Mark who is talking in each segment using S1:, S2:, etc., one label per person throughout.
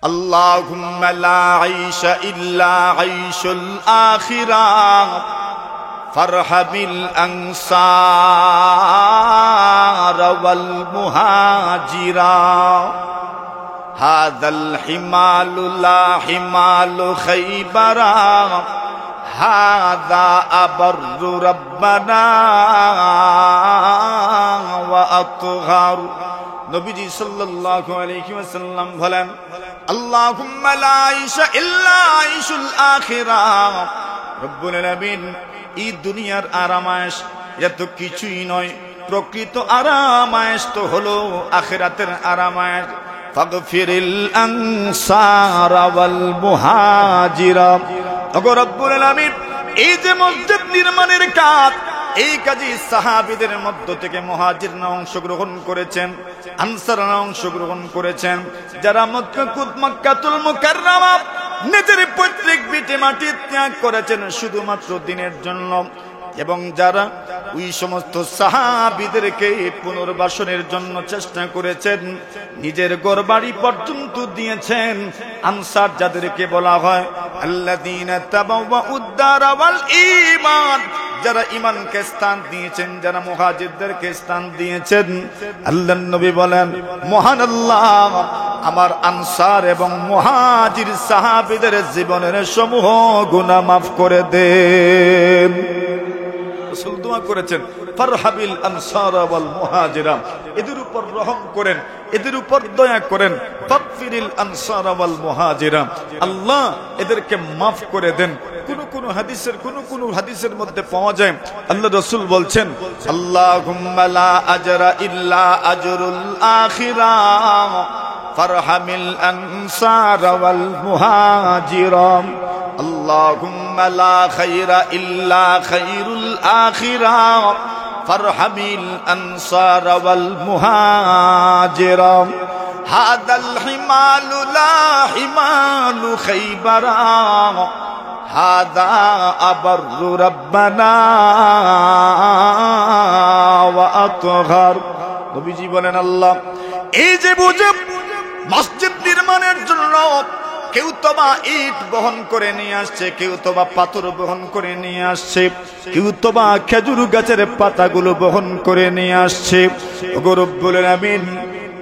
S1: اللهم لا عيش إلا عيش الآخرة فارحم الأنصار والمهاجرا هذا الحمال لا حمال خيبرا هذا أبر ربنا وأطهر নবীজি সাল্লাল্লাহু আলাইহি ওয়াসাল্লাম বলেন আল্লাহুম্মা লা আইশা ইল্লা আইশুল আখিরাহ। রব্বুল আলামিন এই দুনিয়ার আরামায়েশ এত কিছুই নয়, প্রকৃত আরামায়েশ তো হলো আখিরাতের আরামায়েশ। ফাগফিরিল আনসার ওয়াল মুহাজিরা। ওগো রব্বুল আলামিন, এই যে মসজিদ নির্মাণের কাজ, এই কাজে সাহাবীদের মধ্য থেকে মুহাজিররা অংশগ্রহণ করেছেন, আনসাররা অংশগ্রহণ করেছেন। যারা মক্কাতুল মুকাররমা নিজের পৈতৃক ভিটে মাটি ত্যাগ করেছেন শুধুমাত্র দিনের জন্য, এবং যারা ওই সমস্ত সাহাবীদেরকে পুনর্বাসনের জন্য চেষ্টা করেছেন, নিজের ঘরবাড়ি পর্যন্ত দিয়েছেন। আনসার যাদেরকে বলা হয় আল্লাযীনা তাবাওয়াউদ দার ওয়াল ঈমান, যারা ঈমানকে স্থান দিয়েছেন, যারা মুহাজিরদেরকে স্থান দিয়েছেন। আল্লাহর নবী বলেন, মহান আল্লাহ আমার আনসার এবং মুহাজির সাহাবীদের জীবনের সমূহ গুনাহ মাফ করে দেন। রাসূল দোয়া করেছেন, ফারহাবিল আনসার ওয়াল মুহাজিরা, এদের উপর রহম করেন, এদের উপর দয়া করেন। ফাগফিরিল আনসার ওয়াল মুহাজিরা, আল্লাহ এদেরকে মাফ করে দেন। কোন হাদিসের মধ্যে পাওয়া যায় আল্লাহ রাসূল বলছেন, আল্লাহুম্মা লা আজরা ইল্লা আজরুল আখিরাহ ফারহামিল আনসার ওয়াল মুহাজিরা। আল্লাহুম্মা লা খায়রা ইল্লা খায়রুল আখিরাহ ফারহামিল আনসার ওয়াল মুহাজিরা। হাদাল হিমালু লা হিমালু খায়বারা হাদা আবার রব্বানা ওয়া আতহার। নবীজি বলেন, আল্লাহ এই যে বুঝে মসজিদ নির্মাণের জন্য কেউ তো বা ইট বহন করে নিয়ে আসছে, কেউ তো বা পাথর বহন করে নিয়ে আসছে, কেউ তো বা খেজুর গাছের পাতাগুলো বহন করে নিয়ে আসছে। ওগো রব্বুল আলামিন,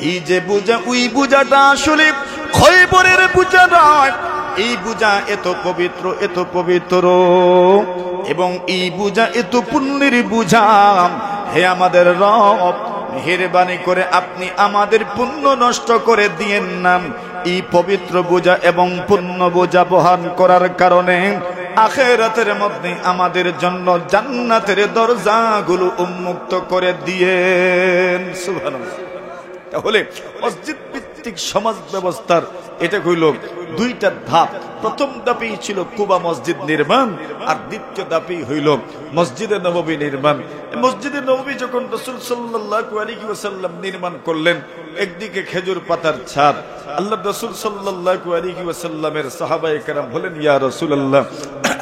S1: এই যে বুঝা, ওই বুঝাটা আসলে খয়বরের বুঝা নয়। এই বুঝা এত পবিত্র, এত পবিত্র, এবং এই বুঝা এত পুণ্যের বুঝা। হে আমাদের রব, মেহেরবানি করে আপনি আমাদের পুণ্য নষ্ট করে দিয়েন না। এই পবিত্র বোঝা এবং পুণ্য বোঝা বহন করার কারণে আখিরাতের মধ্যে আমাদের জন্য জান্নাতের দরজাগুলো উন্মুক্ত করে দিয়েন। সুবহানাল্লাহ। তাহলে মসজিদ ভিত্তিক সমাজ ব্যবস্থার এটা হইল দুইটা ধাপ। প্রথম ধাপেই ছিল কুবা মসজিদ নির্মাণ, আর দ্বিতীয় ধাপেই হইল মসজিদে নববী নির্মাণ। মসজিদে নববী যখন রাসূল সাল্লাল্লাহু আলাইহি ওয়াসাল্লাম নির্মাণ করলেন, একদিকে খেজুর পাতার ছাদ। আল্লাহ রাসূল সাল্লাল্লাহু আলাইহি ওয়াসাল্লামের সাহাবায়ে কেরাম বলেন, ইয়া রাসূলুল্লাহ,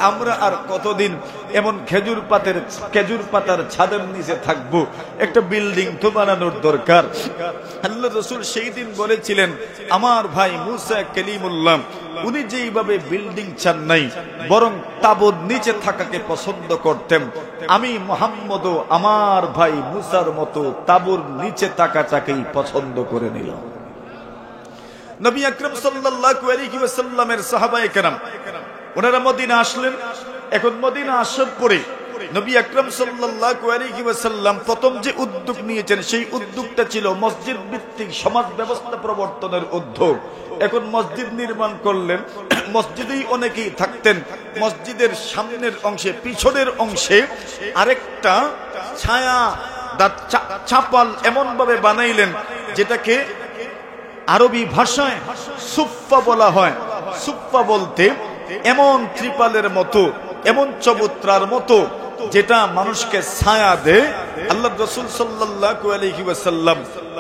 S1: আমরা আর কতদিন এমন খেজুর পাতার ছাদের নিচে থাকবো? একটা বিল্ডিং তো বানানোর দরকার। আল্লাহ রাসূল সেই দিন বলেছিলেন, আমার ভাই মুসা কালিমুল্লাহ উনি যেইভাবে বিল্ডিং চান নাই, বরং তাঁবুর নিচে থাকাকে পছন্দ করতেন, আমি মুহাম্মদও আমার ভাই মুসার মতো তাঁবুর নিচে থাকাটাকেই পছন্দ করে নিলাম। নবী আকরাম সাল্লাল্লাহু আলাইহি ওয়াসাল্লামের সাহাবায়ে কেরাম ওনারা মদিনা আসলেন। এখন মদিনা আসার পরে নবী আকরাম সাল্লাল্লাহু আলাইহি ওয়াসাল্লাম প্রথম যে উদ্যোগ নিয়েছেন, সেই উদ্যোগটা ছিল মসজিদ ভিত্তিক সমাজ ব্যবস্থা প্রবর্তনের উদ্যোগ। এখন মসজিদ নির্মাণ করলেন, মসজিদেই অনেকেই থাকতেন। মসজিদের সামনের অংশে, পিছনের অংশে আরেকটা ছায়া চাপাল এমন ভাবে বানাইলেন, যেটাকে আরবি ভাষায় সুফফা বলা হয়। সুফফা বলতে এমন ত্রিপালের মতো, এমন চবুতরার মতো, যেটা মানুষকে ছায়া দেয়। আল্লাহ রাসূল সাল্লাল্লাহু আলাইহি ওয়াসাল্লাম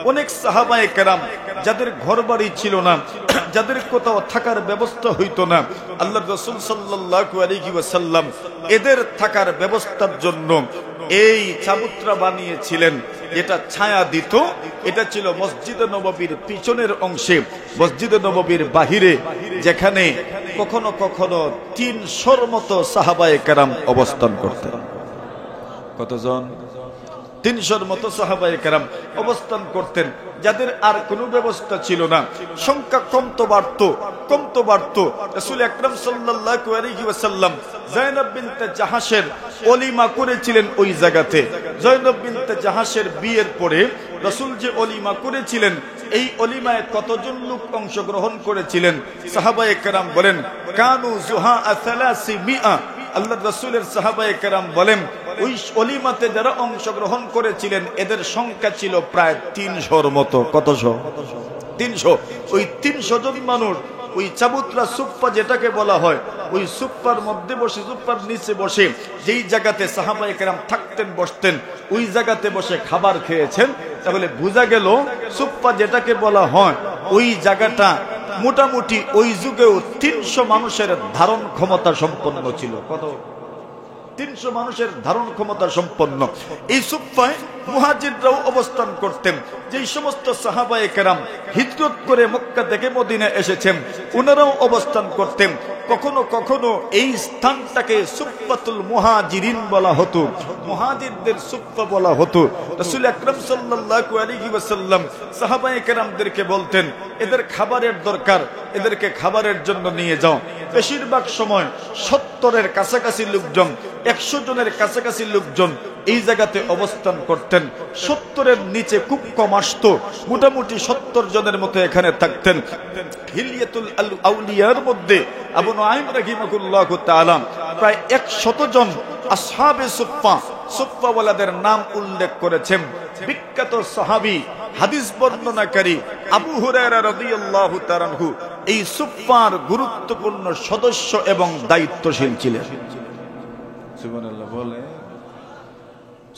S1: অনেক সাহাবায়ে কেরাম যাদের ঘরবাড়ি ছিল না, যাদের কোথাও থাকার ব্যবস্থা হইতো না, আল্লাহ রাসূল সাল্লাল্লাহু আলাইহি ওয়াসাল্লাম এদের থাকার ব্যবস্থার জন্য এই চাবুত্রা বানিয়েছিলেন, যেটা ছায়া দিত। এটা ছিল মসজিদে নববীর পিছনের অংশে, মসজিদে নববীর বাহিরে, যেখানে কখনো কখনো 300-র মতো সাহাবায়ে কেরাম অবস্থান করতেন। কতজন? 300-র মতো সাহাবায়ে কেরাম অবস্থান করতেন, যাদের আর কোনো ব্যবস্থা ছিল না। সংখ্যা কমতো বাড়তো। রাসূল আকরাম সাল্লাল্লাহু আলাইহি ওয়াসাল্লাম যায়েনব বিনতে জাহাশের ওলিমা করেছিলেন ওই জায়গাতে। যায়েনব বিনতে জাহাশের বিয়ের পরে রাসূল যে ওলিমা করেছিলেন, এই ওলিমায় কতজন লোক অংশগ্রহণ করেছিলেন? সাহাবায়ে কেরাম বলেন কানু জুহা 300। আল্লাহর রাসূলের সাহাবায়ে কেরাম বলেন ওই ওলিমাতে যারা অংশগ্রহণ করেছিলেন এদের সংখ্যা ছিল প্রায় 300-র মতো। কতশো? 300। ওই 300 জন মানুষ ওই চাবুত্রা সুফফা যেটাকে বলা হয়, ওই সুফফার মধ্যে বসে, সুফফার নিচে বসে যেই জায়গাতে সাহাবায়ে কেরাম থাকতেন, বসতেন, ওই জায়গাতে বসে খাবার খেয়েছেন। তাহলে বোঝা গেল সুফফা যেটাকে বলা হয়, ওই জায়গাটা মোটামুটি ওই যুগেও 300 মানুষের ধারণ ক্ষমতা সম্পন্ন ছিল। কত? 300 মানুষের ধারণ ক্ষমতা সম্পন্ন। এই সুফফায় মুহাজিররাও অবস্থান করতেন। যেই সমস্ত সাহাবায়ে কেরাম হিজরত করে মক্কা থেকে মদিনা এসেছেন, ওনারাও অবস্থান করতেন। কখনো কখনো এই স্থানটাকে সুফফাতুল মুহাজিরিন বলা হতো, মুহাজিরদের সুফফা বলা হতো। রাসূল আকরাম সাল্লাল্লাহু আলাইহি ওয়াসাল্লাম সাহাবায়ে কেরামদেরকে বলতেন, এদের খাবারের দরকার, এদেরকে খাবারের জন্য নিয়ে যাও। বেশিরভাগ সময় 70-এর কাছাকাছি লোকজন, 100 জনের কাছাকাছি লোকজন এই জায়গাতে অবস্থান করতেন। 70-এর নিচে খুব কম আসতো, মোটামুটি 70 জনের মতো এখানে থাকতেন। হিলিয়াতুল আউলিয়ার মধ্যে আবু নুআইম রাহিমাহুল্লাহু তাআলা প্রায় 100 জন আসহাবে সুফফাওয়ালাদের নাম উল্লেখ করেছেন। বিখ্যাত সাহাবী হাদিস বর্ণনাকারী আবু হুরায়রা রাদিয়াল্লাহু তাআলা আনহু এই সুফফার গুরুত্বপূর্ণ সদস্য এবং দায়িত্বশীল ছিলেন। সুবহানাল্লাহ বলে।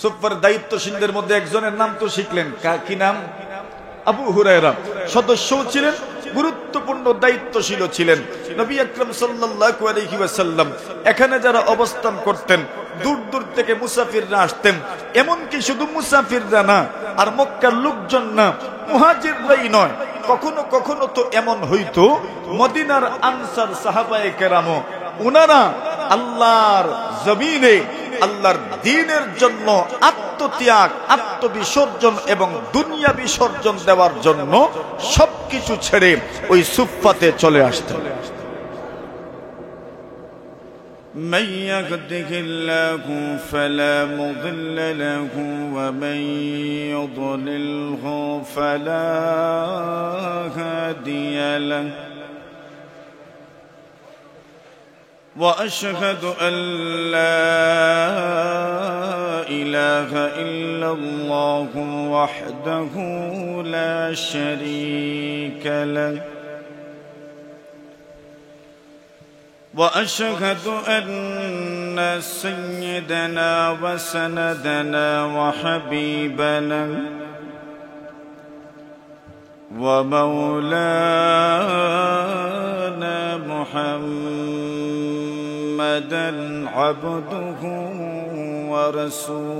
S1: সুফফার দায়িত্বশীলদের মধ্যে একজনের নাম তো শিখলেন, কি নাম? আবু হুরায়রা। সদস্যও ছিলেন, গুরুত্বপূর্ণ দায়িত্বশীল ছিলেন। নবী আকরাম সাল্লাল্লাহু আলাইহি ওয়াসাল্লাম এখানে যারা অবস্থান করতেন, দূর দূর থেকে মুসাফিররা আসতেন। এমনকি শুধু মুসাফিররা না, আর মক্কার লোকজন না, মুহাজিররাই নয়, কখনো কখনো তো এমন হইতো মদিনার আনসার সাহাবায়ে কেরাম, উনারা আল্লাহর জমিনে আল্লাহর দ্বীনের জন্য আত্মত্যাগ, আত্মবিসর্জন এবং দুনিয়া বিসর্জন দেওয়ার জন্য সবকিছু ছেড়ে ওই সুফফাতে চলে আসতেন। من يهده الله فلا مضل له ومن يضلله فلا هادي له وأشهد أن لا إله إلا الله وحده لا شريك له وأشهد أن سيدنا وسندنا وحبيبنا ومولانا محمدا عبده ورسوله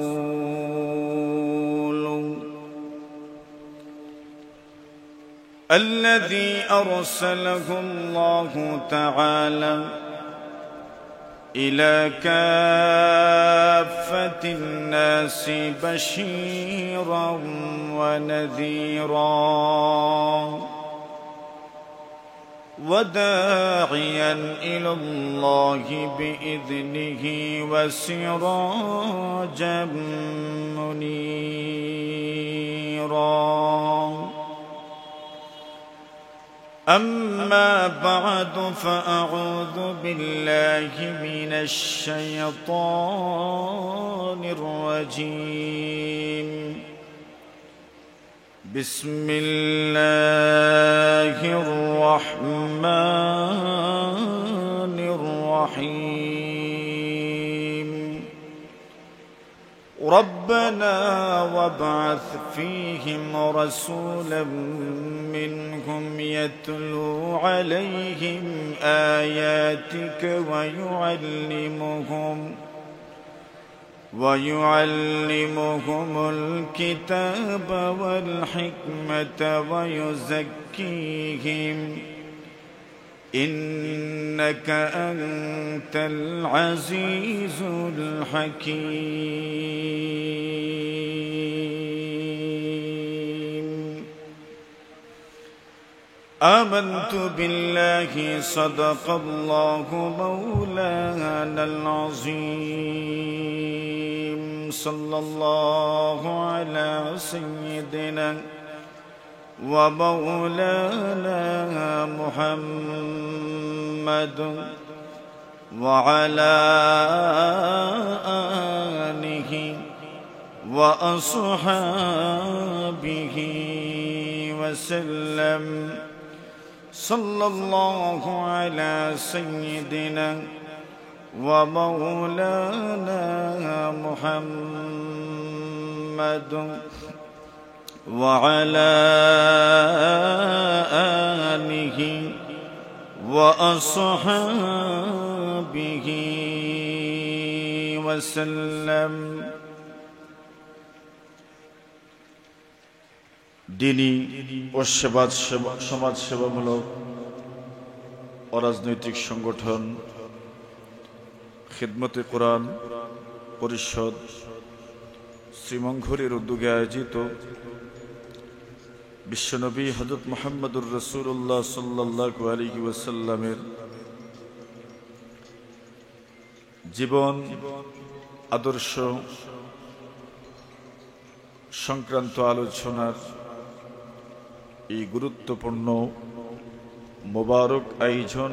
S1: الذي أرسله الله تعالى إلى كافة الناس بشيرا ونذيرا وداعيا إلى الله بإذنه وسراجا منيرا أما بعد فأعوذ بالله من الشيطان الرجيم بسم الله الرحمن الرحيم ربنا وابعث فيهم رسولا منهم يتلو عليهم ويعلمهم الكتاب والحكمة ويزكيهم إنك أنت العزيز الحكيم آمنت بالله صدق الله مولانا العظيم صلى الله على سيدنا ومولانا محمد وعلى آله وأصحابه وسلم صلى الله على سيدنا ومولانا محمد وعلى آله وأصحابه وسلم দিনী ও সমাজ সেবামূলক অরাজনৈতিক সংগঠন খিদমতে কোরআন পরিষদ শ্রীমঙ্ঘরের উদ্যোগে আয়োজিত বিশ্বনবী হযরত মুহাম্মদুর রাসূলুল্লাহ সাল্লাল্লাহু আলাইহি ওয়াসাল্লামের জীবন আদর্শ সংক্রান্ত আলোচনার এই গুরুত্বপূর্ণ মোবারক আয়োজন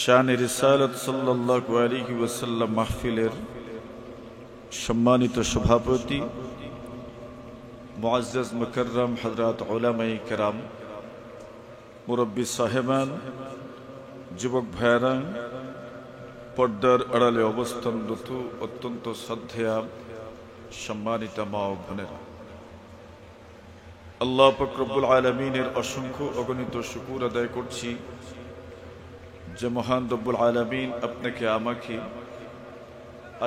S1: শানে রিসালাত সাল্লাল্লাহু আলাইহি ওয়াসাল্লাম মাহফিলের সম্মানিত সভাপতি মুআজ্জাজ মুকাররম হযরত উলামায়ে কেরাম, মুরব্বী সাহেবান, যুবক ভাইয়েরা, পর্দার আড়ালে অবস্থানরত অত্যন্ত শ্রদ্ধেয়া সম্মানিতা মা ও বোনেরা, আল্লাহ পাক রব্বুল আলামিনের অসংখ্য অগণিত শুকর আদায় করছি যে মহান রব্বুল আলামিন আপনাকে আমাকে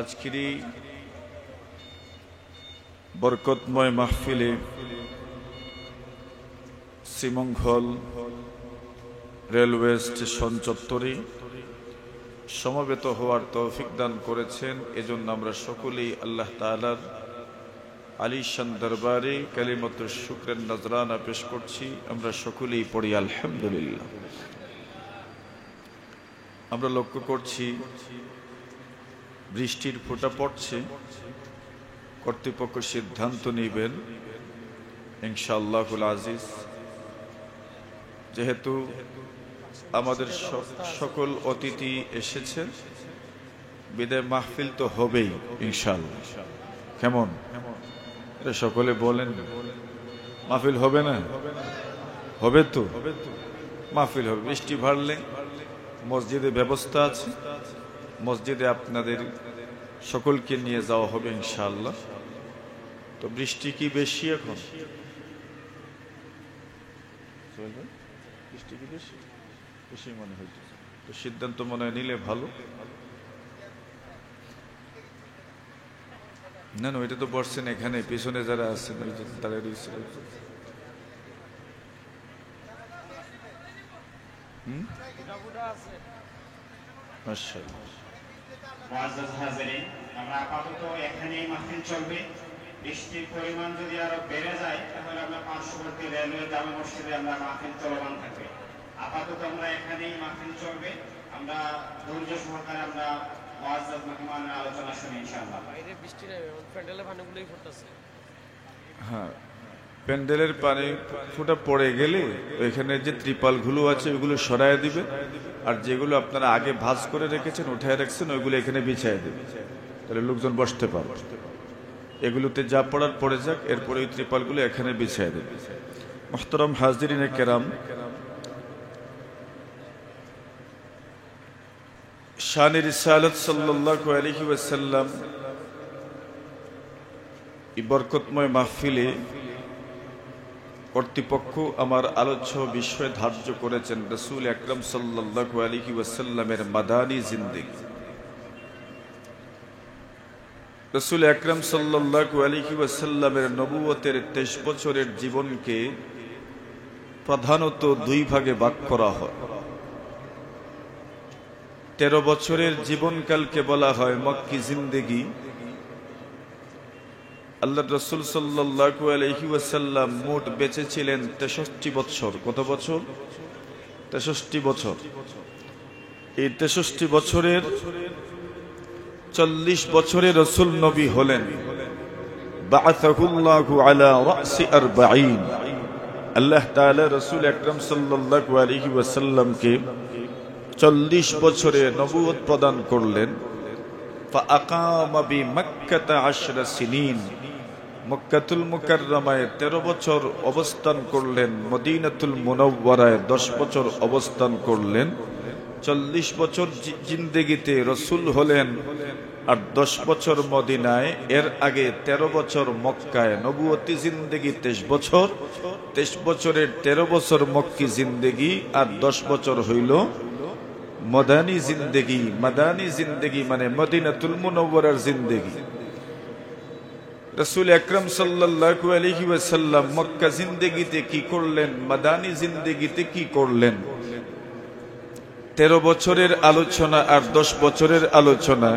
S1: আজকের এই বরকতময় মাহফিলে শ্রীমঙ্ঘল রেলওয়ে স্টেশন চত্বরে সমবেত হওয়ার তৌফিক দান করেছেন। এজন্য আমরা সকলেই আল্লাহ তাআলার আলিশান দরবারে কালিমাতুশ শুকরের নজরানা পেশ করছি। আমরা সকলেই পড়ি আলহামদুলিল্লাহ। আমরা লক্ষ্য করছি বৃষ্টির ফোঁটা পড়ছে, কর্তৃপক্ষ সিদ্ধান্ত নেবেন ইনশাআল্লাহুল আজিজ। যেহেতু আমাদের সকল অতিথি এসেছেন, বিদায় মাহফিল তো হবেই ইনশাআল্লাহ। কেমন এটা সকলে বলেন, মাহফিল হবে না? হবে তো, মাহফিল হবে। বৃষ্টি ভাড়লে মসজিদে ব্যবস্থা আছে, মসজিদে আপনাদের সকলকে নিয়ে যাওয়া হবে ইনশাআল্লাহ। তো বৃষ্টি কি বেশি এখন? বৃষ্টি কি বেশি? বেশি মনে হচ্ছে। তো সিদ্ধান্ত মনে হয় নিলে ভালো। না না, ওইটা তো বসছেন এখানে, পিছনে যারা আছেন তারা রয়েছে।
S2: আমরা আপাতত এখানেই মাহফিল চলবে। বৃষ্টির পরিমাণ যদি আরো বেড়ে যায় তাহলে আমরা পার্শ্ববর্তী রেলওয়ে জামে মসজিদে আমরা মাহফিল চলমান থাকবে। আপাতত আমরা এখানেই মাহফিল চলবে। আমরা ধৈর্য সহকারে আমরা মুআজ্জাজ মেহমানের আলোচনা শুনি ইনশাআল্লাহ। বাইরে বৃষ্টি নেই, প্যান্ডেলের পানিগুলোই পড়তেছে।
S1: হ্যাঁ, প্যান্ডেলের পানি ফোঁটা পড়ে গেলে ওইখানে যে ত্রিপালগুলো আছে ওইগুলো সরায় দিবে, আর যেগুলো আপনারা আগে ভাঁজ করে রেখেছেন উঠায় রাখছেন ওইগুলো এখানে বিছায় দেবে, তাহলে লোকজন বসতে পারবে। এগুলোতে যা পড়ার পড়ে যাক, এরপরে ওই ত্রিপালগুলো এখানে বিছায় দেবে। মুহতারাম হাজিরিনে কেরাম, শানে রিসালাত সাল্লাল্লাহু আলাইহি ওয়াসাল্লাম এই বরকতময় মাহফিলে কর্তৃপক্ষ আমার আলোচ্য বিষয় ধার্য করেছেন রাসূল আকরাম সাল্লাল্লাহু আলাইহি ওয়াসাল্লামের মাদানী জিন্দেগি। রাসূল আকরাম সাল্লাল্লাহু আলাইহি ওয়াসাল্লামের নবুয়তের 23 বছরের জীবনকে প্রধানত দুই ভাগে ভাগ করা হয়। 13 বছরের জীবনকালকে বলা হয় মক্কি জিন্দেগি। আল্লাহ রাসূল সাল্লাল্লাহু আলাইহি ওয়াসাল্লাম মোট বেঁচে ছিলেন 63 বছর। কত বছর? 63 বছর। এই 63 বছরের 40 বছরে রাসূল নবী হলেন। বাআসাহুল্লাহু আলা রাসি 40। আল্লাহ তাআলা রাসূল আকরাম সাল্লাল্লাহু আলাইহি ওয়াসাল্লামকে 40 বছরে নবুয়ত প্রদান করলেন। ফাআকামা বিমক্কাতা 10 সিনিন। মক্কাতুল মুকাররমায় 13 বছর অবস্থান করলেন, মদিনাতুল মুনাওয়ারায় 10 বছর অবস্থান করলেন। 40 বছর জিন্দেগিতে রসুল হলেন আর 10 বছর মদিনায়। এর আগে 13 বছর মক্কায়। নবুয়তি জিন্দেগি 23 বছর। 23 বছরের 13 বছর মক্কি জিন্দেগি আর 10 বছর হইল মদানী জিন্দেগি। মাদানী জিন্দেগি মানে মদিনাতুল মুনাওয়ারার জিন্দেগি। রাসূল আকরাম সাল্লাল্লাহু আলাইহি ওয়াসাল্লাম মক্কা জিন্দেগিতে কি করলেন, মাদানী জিন্দেগিতে কি করলেন? 13 বছরের আলোচনা আর 10 বছরের আলোচনা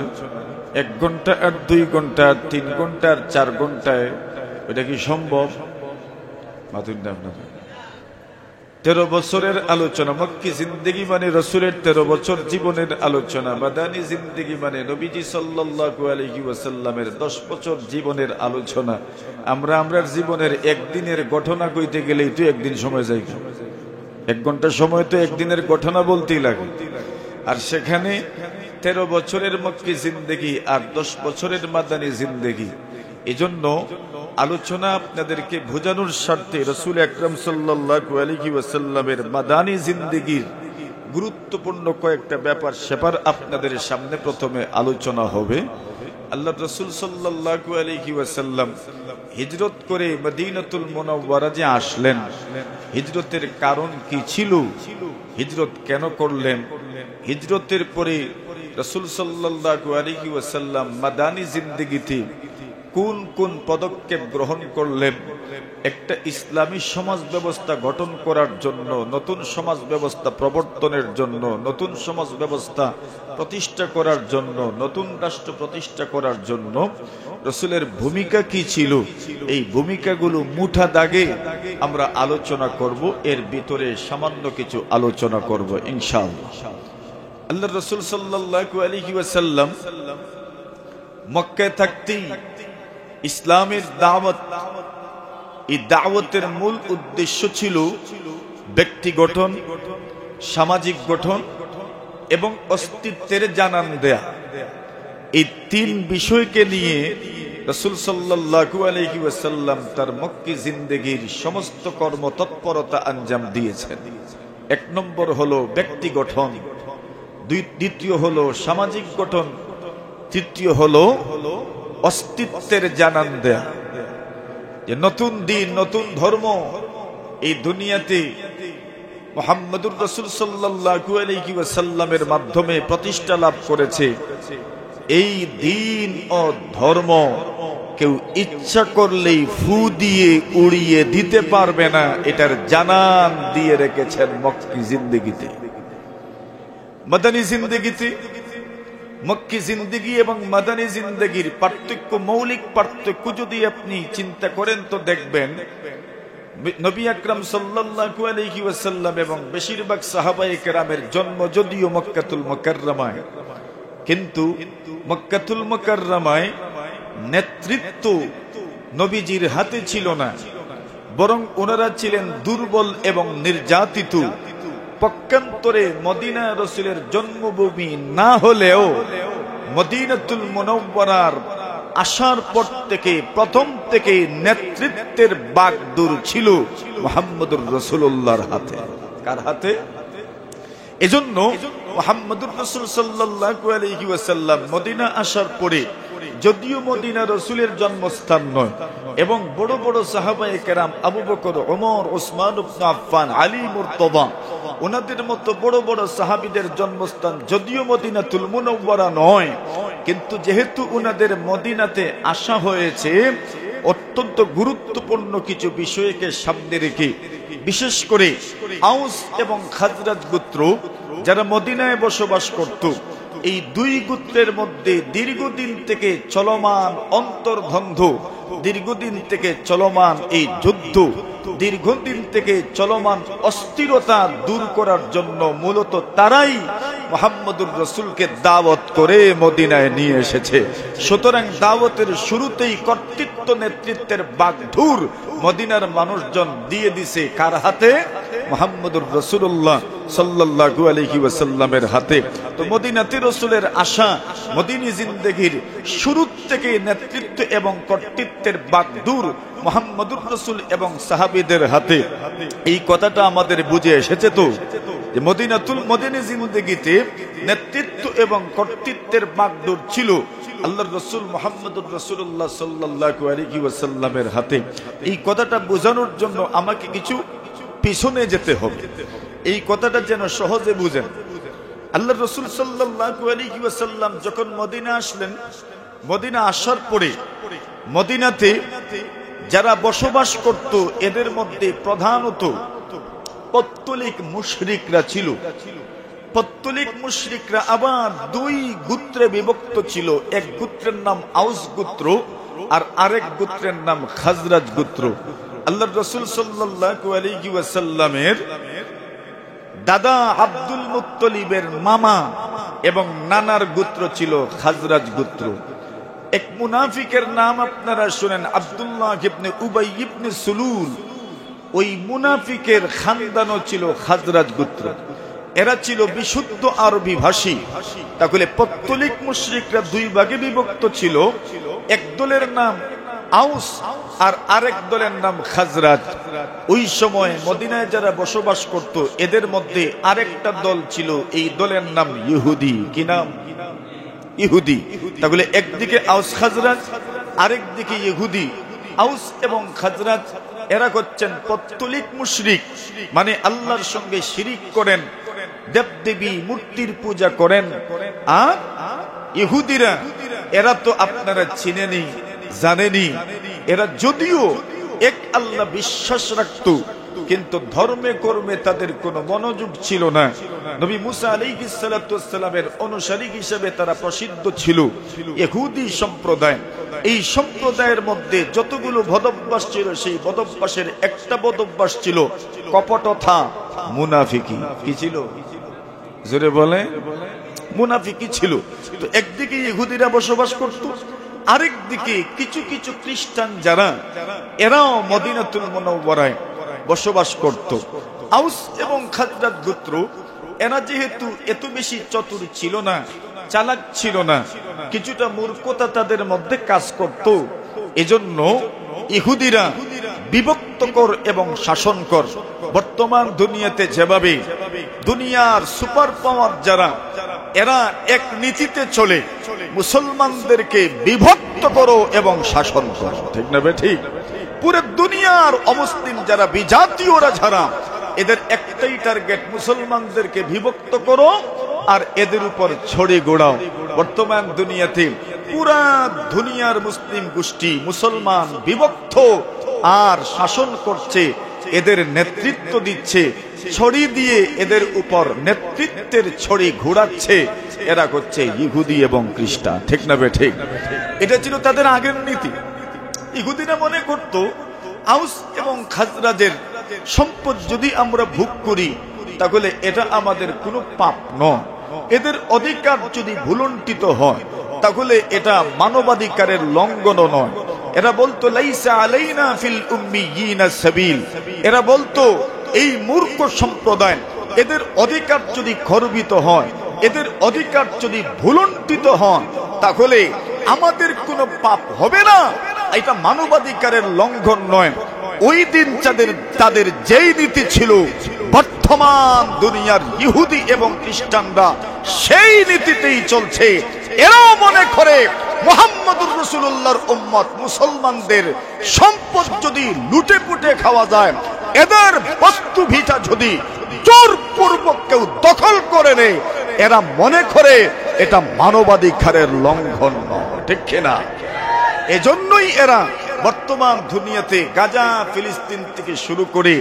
S1: 1 ঘন্টা আর 2 ঘন্টা আর 3 ঘন্টা আর 4 ঘন্টায় এটা কি সম্ভব? মাতুন না আপনারা। 13 বছরের আলোচনা মক্কি জিন্দেগি মানে রাসূলের 13 বছর জীবনের আলোচনা। মাদানী জিন্দেগি মানে নবীজি সাল্লাল্লাহু আলাইহি ওয়াসাল্লামের 10 বছর জীবনের আলোচনা। আমরার জীবনের একদিনের ঘটনা কইতে গেলেই তো একদিন সময় যায়। 1 ঘন্টা সময় তো একদিনের ঘটনা বলতেই লাগে। আর সেখানে 13 বছরের মক্কি জিন্দেগি আর 10 বছরের মাদানী জিন্দেগি। এজন্য আলোচনা আপনাদেরকে বোঝানোর স্বার্থে রাসূল আকরাম সাল্লাল্লাহু আলাইহি ওয়াসাল্লামের মাদানী জিন্দেগির গুরুত্বপূর্ণ কয়েকটা ব্যাপার সেপার আপনাদের সামনে প্রথমে আলোচনা হবে। আল্লাহ রাসূল সাল্লাল্লাহু আলাইহি ওয়াসাল্লাম হিজরত করে মদিনাতুল মুনাওয়ারা যে আসলেন, হিজরতের কারণ কি ছিল? হিজরত কেন করলেন? হিজরতের পরে রাসূল সাল্লাল্লাহু আলাইহি ওয়াসাল্লাম মাদানী জিন্দেগিতে কোন কোন পদক্ষেপ গ্রহণ করলেন? একটা ইসলামী সমাজ ব্যবস্থা গঠন করার জন্য, নতুন সমাজ ব্যবস্থা প্রবর্তনের জন্য, নতুন সমাজ ব্যবস্থা প্রতিষ্ঠা করার জন্য, নতুন রাষ্ট্র প্রতিষ্ঠা করার জন্য রাসূলের ভূমিকা কি ছিল? এই ভূমিকাগুলো মুঠা দাগে আমরা আলোচনা করব। এর ভিতরে সামান্য কিছু আলোচনা করব ইনশাআল্লাহ। আল্লাহর রাসূল সাল্লাল্লাহু আলাইহি ওয়াসাল্লাম মক্কায় থাকতেই ইসলামের দাওয়াত, এই দাওয়াতের মূল উদ্দেশ্য ছিল ব্যক্তি গঠন, সামাজিক গঠন এবং অস্তিত্বের জানান দেয়া। এই 3 বিষয়কে নিয়ে রাসূল সাল্লাল্লাহু আলাইহি ওয়াসাল্লাম তার মক্কি জিন্দেগির সমস্ত কর্মতৎপরতা আঞ্জাম দিয়েছেন। 1 নম্বর হলো ব্যক্তি গঠন, দ্বিতীয় হলো সামাজিক গঠন, তৃতীয় হলো অস্তিত্বের জানান দেয়া। যে নতুন দিন, নতুন ধর্ম এই দুনিয়াতে মুহাম্মদুর রাসূল সাল্লাল্লাহু আলাইহি ওয়াসাল্লামের মাধ্যমে প্রতিষ্ঠা লাভ করেছে। এই দিন ও ধর্ম কেউ ইচ্ছা করলেই ফু দিয়ে উড়িয়ে দিতে পারবে না। এটার জানান দিয়ে রেখেছেন মক্কি জিন্দেগিতে। মাদানী জিন্দেগিতে মক্কি জিন্দেগি এবং মাদানী জিন্দেগির পার্থক্য, মৌলিক পার্থক্য যদি আপনি চিন্তা করেন তো দেখবেন নবী আকরাম সাল্লাল্লাহু আলাইহি ওয়াসাল্লাম এবং বেশিরভাগ সাহাবায়ে কেরামের জন্ম যদিও মক্কাতুল মুকাররমায়, কিন্তু মক্কাতুল মুকাররমায় নেতৃত্ব নবীজির হাতে ছিল না, বরং ওনারা ছিলেন দুর্বল এবং নির্যাতিত। পক্ষান্তরে মদিনা রাসূলের জন্মভূমি না হলেও মদিনাতুল মুনাওয়ারার আসার পর থেকে প্রথম থেকে নেতৃত্বের বাগডোর ছিল মুহাম্মদুর রাসূলুল্লাহর হাতে। কার হাতে? এজন্য মুহাম্মদুর রাসূল সাল্লাল্লাহু আলাইহি ওয়াসাল্লাম মদিনা আসার পরে, যদিও মদিনা রাসূলের জন্মস্থান নয়, এবং বড় বড় সাহাবায়ে কেরাম আবু বকর, ওমর, ওসমান ইবনে আফফান, আলী মুর্তদা, ওনাদের মতো বড় বড় সাহাবীদের জন্মস্থান যদিও মদিনাতুল মুনাওয়ারা নয়, কিন্তু যেহেতু উনাদের মদিনাতে আসা হয়েছে, অত্যন্ত গুরুত্বপূর্ণ কিছু বিষয়কে সামনে রেখে, বিশেষ করে আউস এবং খাজরাজ গোত্র যারা মদিনায় বসবাস করত, এই দুই গোত্রের মধ্যে দীর্ঘদিন থেকে চলমান অন্তর্দ্বন্দ্ব, দীর্ঘদিন থেকে চলমান এই যুদ্ধ, দীর্ঘদিন থেকে চলমান অস্থিরতা দূর করার জন্য মূলত তারাই মুহাম্মদুর রাসূলকে দাওয়াত করে মদিনায় নিয়ে এসেছে। সুতরাং দাওয়াতের শুরুতেই কর্তৃত্ব নেতৃত্বের বাগডোর মদিনার মানুষজন দিয়ে দিছে কার হাতে? মুহাম্মদুর রাসূলুল্লাহ সাল্লাল্লাহু আলাইহি ওয়াসাল্লামের হাতে। তো মদিনাতে রাসূলের আশা, মদিনী জিন্দেগীর শুরু থেকে নেতৃত্ব এবং কর্তৃত্বের বাগডোর মুহাম্মদুর রাসূল এবং সাহাবীদের হাতে। এই কথাটা আমাদের বুঝে এসেছে তো যে মদিনী জিন্দেগীতে নেতৃত্ব এবং কর্তৃত্বের বাগডোর ছিল আল্লাহর রাসূল মুহাম্মদুর রাসূলুল্লাহ সাল্লাল্লাহু আলাইহি ওয়াসাল্লামের হাতে। এই কথাটা বোঝানোর জন্য আমাকে কিছু পিছনে যেতে হবে, এই কথাটা যেন সহজে বুঝেন। আল্লাহর রাসূল সাল্লাল্লাহু আলাইহি ওয়াসাল্লাম যখন মদিনা আসলেন, মদিনা আসার পরে মদিনাতে যারা বসবাস করত এদের মধ্যে প্রধানত পৌত্তলিক মুশরিকরা ছিল। পৌত্তলিক মুশরিকরা আবার দুই গোত্রে বিভক্ত ছিল। এক গোত্রের নাম আউস গোত্র আর আরেক গোত্রের নাম খাজরাজ গোত্র। আল্লাহর রাসূল সাল্লাল্লাহু আলাইহি ওয়াসাল্লামের দাদা আব্দুল মুত্তালিবের মামা এবং নানার গোত্র ছিল খাজরাজ গোত্র। এক মুনাফিকের নাম আপনারা শুনেন, আব্দুল্লাহ ইবনে উবাই ইবনে সুলুল। ওই মুনাফিকের খানদানও ছিল খাজরাজ গোত্র। এরা ছিল বিশুদ্ধ আরবি ভাষী। তাহলে পৌত্তলিক মুশরিকরা দুই ভাগে বিভক্ত ছিল। এক দলের নাম আউস আর আরেক দলের নাম খাজরাজ। ওই সময় মদিনায় যারা বসবাস করত এদের মধ্যে আরেকটা দল ছিল, এই দলের নাম ইহুদি। কি নাম? ইহুদি। তাহলে একদিকে আউস খাজরাজ, আরেক দিকে ইহুদি। আউস এবং খাজরাজ এরা হচ্ছেন পৌত্তলিক মুশরিক, মানে আল্লাহর সঙ্গে শিরিক করেন, দেবদেবী মূর্তির পূজা করেন। আর ইহুদিরা এরা তো আপনারা চিনেনি, জানেনি। এরা যদিও এক আল্লাহ বিশ্বাস রাখত, কিন্তু ধর্মে কর্মে তাদের কোনো মনোযোগ ছিল না। নবী মুসা আলাইহিস সালাতু ওয়াস সালামের অনুসারী হিসেবে তারা প্রসিদ্ধ ছিল। ইহুদি সম্প্রদায়, এই সম্প্রদায়ের মধ্যে যতগুলো বদভ্যাস ছিল, সেই বদভ্যাসের একটা বদভ্যাস ছিল কপটতা, মুনাফিকি। কি ছিল? জোরে বলে। মুনাফিকি ছিল। তো একদিকে ইহুদিরা বসবাস করত, আরেক দিকে কিছু কিছু খ্রিস্টান যারা, এরাও মদিনাতুল মুনাওয়ারায় বসবাস করত। আউস এবং খাজরাজ গোত্র এরা যেহেতু এত বেশি চতুর ছিল না, চালাক ছিল না, কিছুটা মূর্খতা তাদের মধ্যে কাজ করত। এজন্য ইহুদিরা বিভক্তকর এবং শাসনকর। বর্তমান দুনিয়াতে যেভাবে দুনিয়ার সুপার পাওয়ার যারা, এরা এক নীতিতে চলে, মুসলমানদেরকে বিভক্ত করো এবং শাসন করো। ঠিক না? ঠিক। পুরো দুনিয়ার অমুসলিম যারা, বিজাতীয়রা যারা, এদের একটাই টার্গেট, মুসলমানদেরকে বিভক্ত করো আর এদের উপর ছড়ি ঘোড়াও। বর্তমান দুনিয়াতে পুরা দুনিয়ার মুসলিম গোষ্ঠী, মুসলমান বিভক্ত আর শাসন করছে, এদের নেতৃত্ব দিচ্ছে, ছড়ি দিয়ে এদের উপর নেতৃত্বের ছড়ি ঘোরাচ্ছে। এরা হচ্ছে ইহুদি এবং খ্রিস্টান। ঠিক না? ঠিক। এটা ছিল তাদের আগের নীতি। ইহুদিরা মনে করত আউস এবং খাজরাজের সম্পদ যদি আমরা ভোগ করি তাহলে এটা আমাদের কোনো পাপ নয়। এদের অধিকার যদি ভুলণ্ঠিত হয় তাহলে এটা মানবাধিকারের লঙ্ঘনও নয়। এরা বলতো লাইসা আলাইনা ফিল উম্মিয়িনা সাবিল। এরা বলতো এই মূর্খ সম্প্রদায়, এদের অধিকার যদি খর্বিত হয়, এদের অধিকার যদি ভুলণ্ঠিত হয়, তাহলে আমাদের কোনো পাপ হবে না, এটা মানবাধিকারের লঙ্ঘন নয়। ওই দিন তাদের যেই নীতি ছিল, বর্তমান দুনিয়ার ইহুদি এবং খ্রিস্টানরা সেই নীতিতেই চলছে। এরাও মনে করে মুহাম্মদুর রাসূলুল্লাহর উম্মত মুসলমানদের সম্পদ যদি লুটে পুটে খাওয়া যায়, এদের বস্তু ভিটা যদি জোরপূর্বক কেউ দখল করে নেয়, এরা মনে করে এটা মানবাধিকারের লঙ্ঘন নয়, ঠিক কিনা? এজন্যই এরা বর্তমান দুনিয়াতে গাজা ফিলিস্তিন থেকে শুরু করে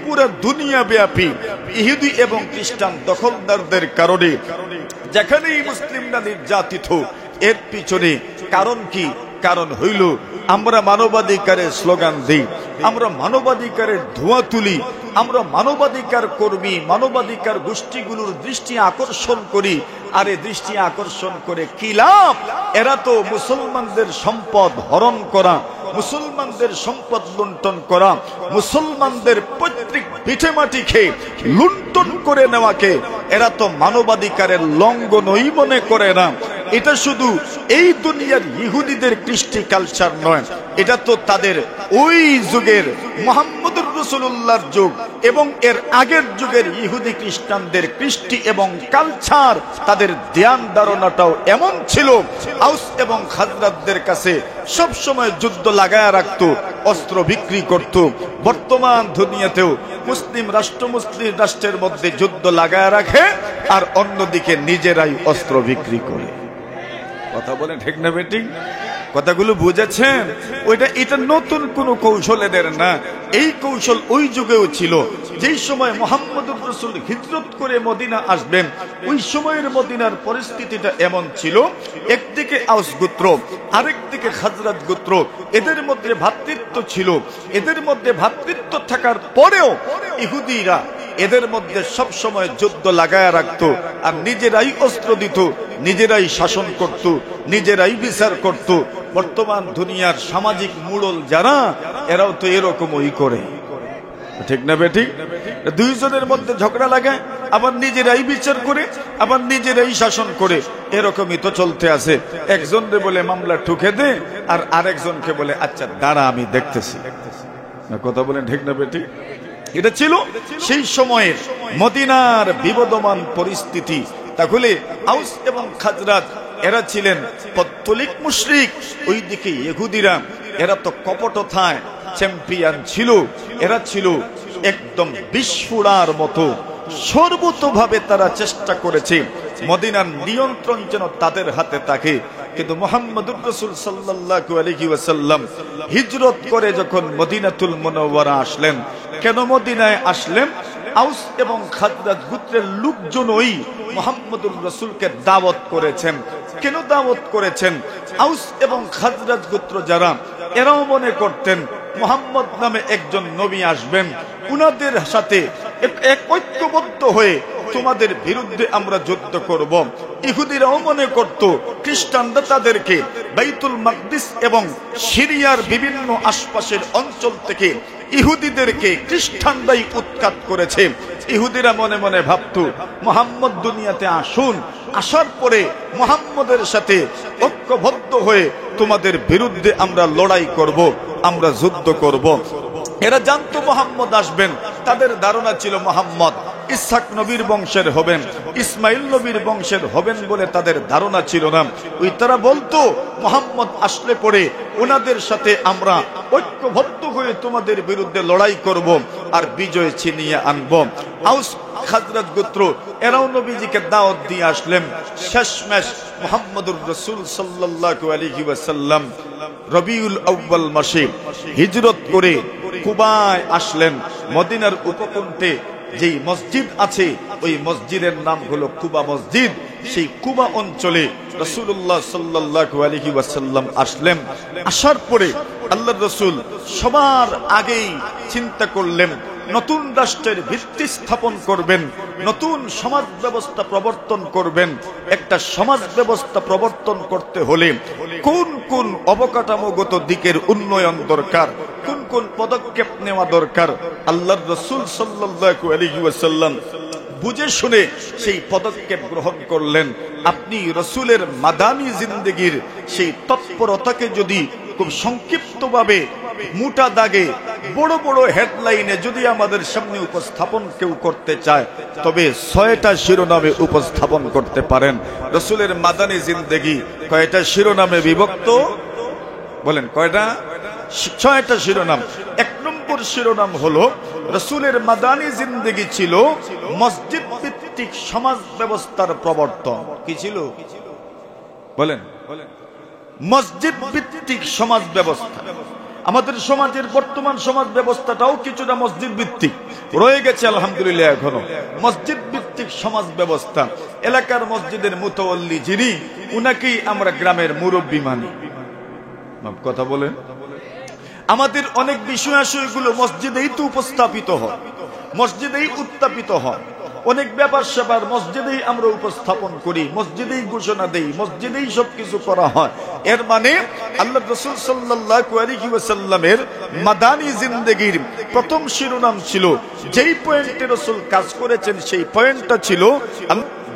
S1: পুরো দুনিয়া ব্যাপী ইহুদি এবং খ্রিস্টান দখলদারদের কারণে যেখানেই মুসলিমরা নির্যাতিত, এর পিছনে কারণ কি? কারণ হইল আমরা মানবাধিকারের স্লোগান দিই, আমরা মানবাধিকারের ধোঁয়া তুলি, আমরা মানবাধিকার কর্মী, মানবাধিকার গোষ্ঠীগুলোর দৃষ্টি আকর্ষণ করি। আর এই দৃষ্টি আকর্ষণ করে কি লাভ? এরা তো মুসলমানদের সম্পদ হরণ করা, মুসলমানদের সম্পদ লুণ্ঠন করা, মুসলমানদের পৈতৃক পিঠে মাটি খেয়ে লুণ্ঠন করে নেওয়াকে এরা তো মানবাধিকারের লঙ্ঘনই মনে করে না। এটা শুধু এই দুনিয়ার ইহুদিদের কৃষ্টি কালচার নয়, এটা তো তাদের ওই যুগের মুহাম্মদুর রাসূলুল্লাহর যুগ এবং এর আগের যুগের ইহুদি খ্রিস্টানদের কৃষ্টি এবং কালচার, তাদের ধ্যান ধারণাটাও এমন ছিল। আউস এবং খাজরাজদের কাছে সব সময় যুদ্ধ লাগায়া রাখতো, অস্ত্র বিক্রি করত। বর্তমান দুনিয়াতেও মুসলিম রাষ্ট্রের মধ্যে যুদ্ধ লাগায়া রাখে আর অন্যদিকে নিজেরাই অস্ত্র বিক্রি করে। কথা বলেন ঠিক না বেটি? কথাগুলো বুঝেছেন? এটা নতুন কোন কৌশল এদের না, এই কৌশল ওই যুগেও ছিল। যেই সময় মুহাম্মদুর রাসূল হিজরত করে মদিনা আসবেন, ওই সময়ের মদিনার পরিস্থিতিটা এমন ছিল, একদিকে আউস গোত্র, আরেকদিকে খাজরাজ গোত্র, এদের মধ্যে ভ্রাতৃত্ব ছিল। এদের মধ্যে ভ্রাতৃত্ব থাকার পরেও ইহুদিরা এদের মধ্যে সব সময় যুদ্ধ লাগায়া রাখতো আর নিজেরাই অস্ত্র দিত, নিজেরাই শাসন করত, নিজেরাই বিচার করত। বর্তমান দুনিয়ার সামাজিক মূলল যারা, এরাও তো এরকমই করে, ঠিক না বেঠিক? দুইজনের মধ্যে ঝগড়া লাগে, আবার নিজেরাই বিচার করে, আবার নিজেরাই শাসন করে, এরকমই তো চলতে আছে। একজনকে বলে মামলা ঠুকে দে, আর আরেকজনকে বলে আচ্ছা দাঁড়া আমি দেখতেছি। কথা বলেন ঠিক না বেঠিক? এটা ছিল সেই সময়ের মদিনার বিবদমান পরিস্থিতি। তাহলে আউস এবং খাজরাজ এরা ছিলেন পত্তলিক মুশরিক, ওইদিকে ইহুদিরা এরা তো কপটতায় চ্যাম্পিয়ন ছিল। এরা ছিল একদম বিস্ফোরার মতো, সর্বতভাবে তারা চেষ্টা করেছে মদিনার নিয়ন্ত্রণ যেন তাদের হাতে থাকে। কিন্তু মুহাম্মদুর রাসূল সাল্লাল্লাহু আলাইহি ওয়াসাল্লাম হিজরত করে যখন মদিনাতুল মুনাওয়ারা আসলেন, কেন মদিনায় আসলেন? আউস এবং খাজরাজ গোত্রের লোকজনই মুহাম্মদুর রাসূলকে দাওয়াত করেছেন। কেন দাওয়াত করেছেন? আউস এবং খাজরাজ গোত্র যারা, এরাও মনে করতেন মুহাম্মদ নামে একজন নবী আসবেন, উনাদের সাথে এক ঐক্যবদ্ধ হয়ে তোমাদের বিরুদ্ধে আমরা যুদ্ধ করব। ইহুদিরাও মনে করত খ্রিস্টানরা তাদেরকে বাইতুল মাকদিস এবং সিরিয়ার বিভিন্ন আশপাশের অঞ্চল থেকে ইহুদিদেরকে খ্রিস্টানরাই উৎখাত করেছে। ইহুদিরা মনে মনে ভাবত মুহাম্মদ দুনিয়াতে আসুন, আসার পরে মুহাম্মদের সাথে ঐক্যবদ্ধ হয়ে তোমাদের বিরুদ্ধে আমরা লড়াই করব, আমরা যুদ্ধ করব। এরা জানতো মুহাম্মদ আসবেন, তাদের ধারণা ছিল মুহাম্মদ ইসহাক নবীর বংশের হবেন, ইসমাইল নবীর বংশের হবেন বলে তাদের ধারণা ছিল না। ওই তারা বলতো মুহাম্মদ আসলে পরে ওনাদের সাথে আমরা ঐক্যবদ্ধ হয়ে তোমাদের বিরুদ্ধে লড়াই করব আর বিজয় ছিনিয়ে আনব। আউস খাজরাজ গোত্র এরাও নবীজিকে দাওয়াত দিয়ে আসলেন। শেষমেশ মুহাম্মদুর রাসূল সাল্লাল্লাহু আলাইহি ওয়াসাল্লাম রবিউল আউয়াল মাসে হিজরত করে কুবায় আসলেন। মদিনার উপকণ্ঠে যেই মসজিদ আছে, ওই মসজিদের নাম হলো কুবা মসজিদ। সেই কুবা অঞ্চলে রাসূলুল্লাহ সাল্লাল্লাহু আলাইহি ওয়াসাল্লাম আসলেন। আসার পরে আল্লাহর রাসূল সবার আগেই চিন্তা করলেন নতুন রাষ্ট্রের ভিত্তি স্থাপন করবেন, নতুন সমাজ ব্যবস্থা প্রবর্তন করবেন। একটা সমাজ ব্যবস্থা প্রবর্তন করতে হলে কোন কোন অবকাঠামোগত দিকের উন্নয়ন দরকার, কোন কোন পদক্ষেপ নেওয়া দরকার, আল্লাহর রাসূল সাল্লাল্লাহু আলাইহি ওয়াসাল্লাম বুঝে শুনে সেই পদক্ষেপ গ্রহণ করলেন। আপনি রাসূলের মাদানী জিন্দেগির সেই তৎপরতাকে যদি খুব সংক্ষিপ্তভাবে মোটা দাগে বড় বড় হেডলাইনে যদি আমাদের সামনে উপস্থাপন কেউ করতে চায়, তবে 6টা শিরোনামে উপস্থাপন করতে পারেন। রাসূলের মাদানী জিন্দেগি কয়টা শিরোনামে বিভক্ত? বলেন কয়টা? 6টা শিরোনাম। 1 নম্বর শিরোনাম হলো রাসূলের মাদানী জিন্দেগি ছিল মসজিদ ভিত্তিক ভিত্তিক সমাজ ব্যবস্থার প্রবর্তন। কি ছিল বলেন? মসজিদ ভিত্তিক সমাজ ব্যবস্থা। আমাদের সমাজের বর্তমান সমাজ ব্যবস্থাটাও কিছুটা মসজিদ ভিত্তিক রয়ে গেছে আলহামদুলিল্লাহ। এখনো মসজিদ ভিত্তিক সমাজ ব্যবস্থা। এলাকার মসজিদের মুতাওয়াল্লি যিনি, উনাকেই আমরা গ্রামের মুরব্বী মানি। কথা বলেন। আমাদের অনেক বিষয়াশয়গুলো মসজিদেই তো উপস্থাপিত হয়, মসজিদেই উত্থাপিত হয়। অনেক ব্যাপার স্যাপার মসজিদেই আমরা উপস্থাপন করি, মসজিদেই ঘোষণা দেই, মসজিদেই সবকিছু করা হয়। এর মানে আল্লাহ রাসূল সাল্লাল্লাহু আলাইহি ওয়াসাল্লামের মাদানী জিন্দেগীর প্রথম শিরোনাম ছিল, যেই পয়েন্টে রাসূল কাজ করেছেন সেই পয়েন্টটা ছিল,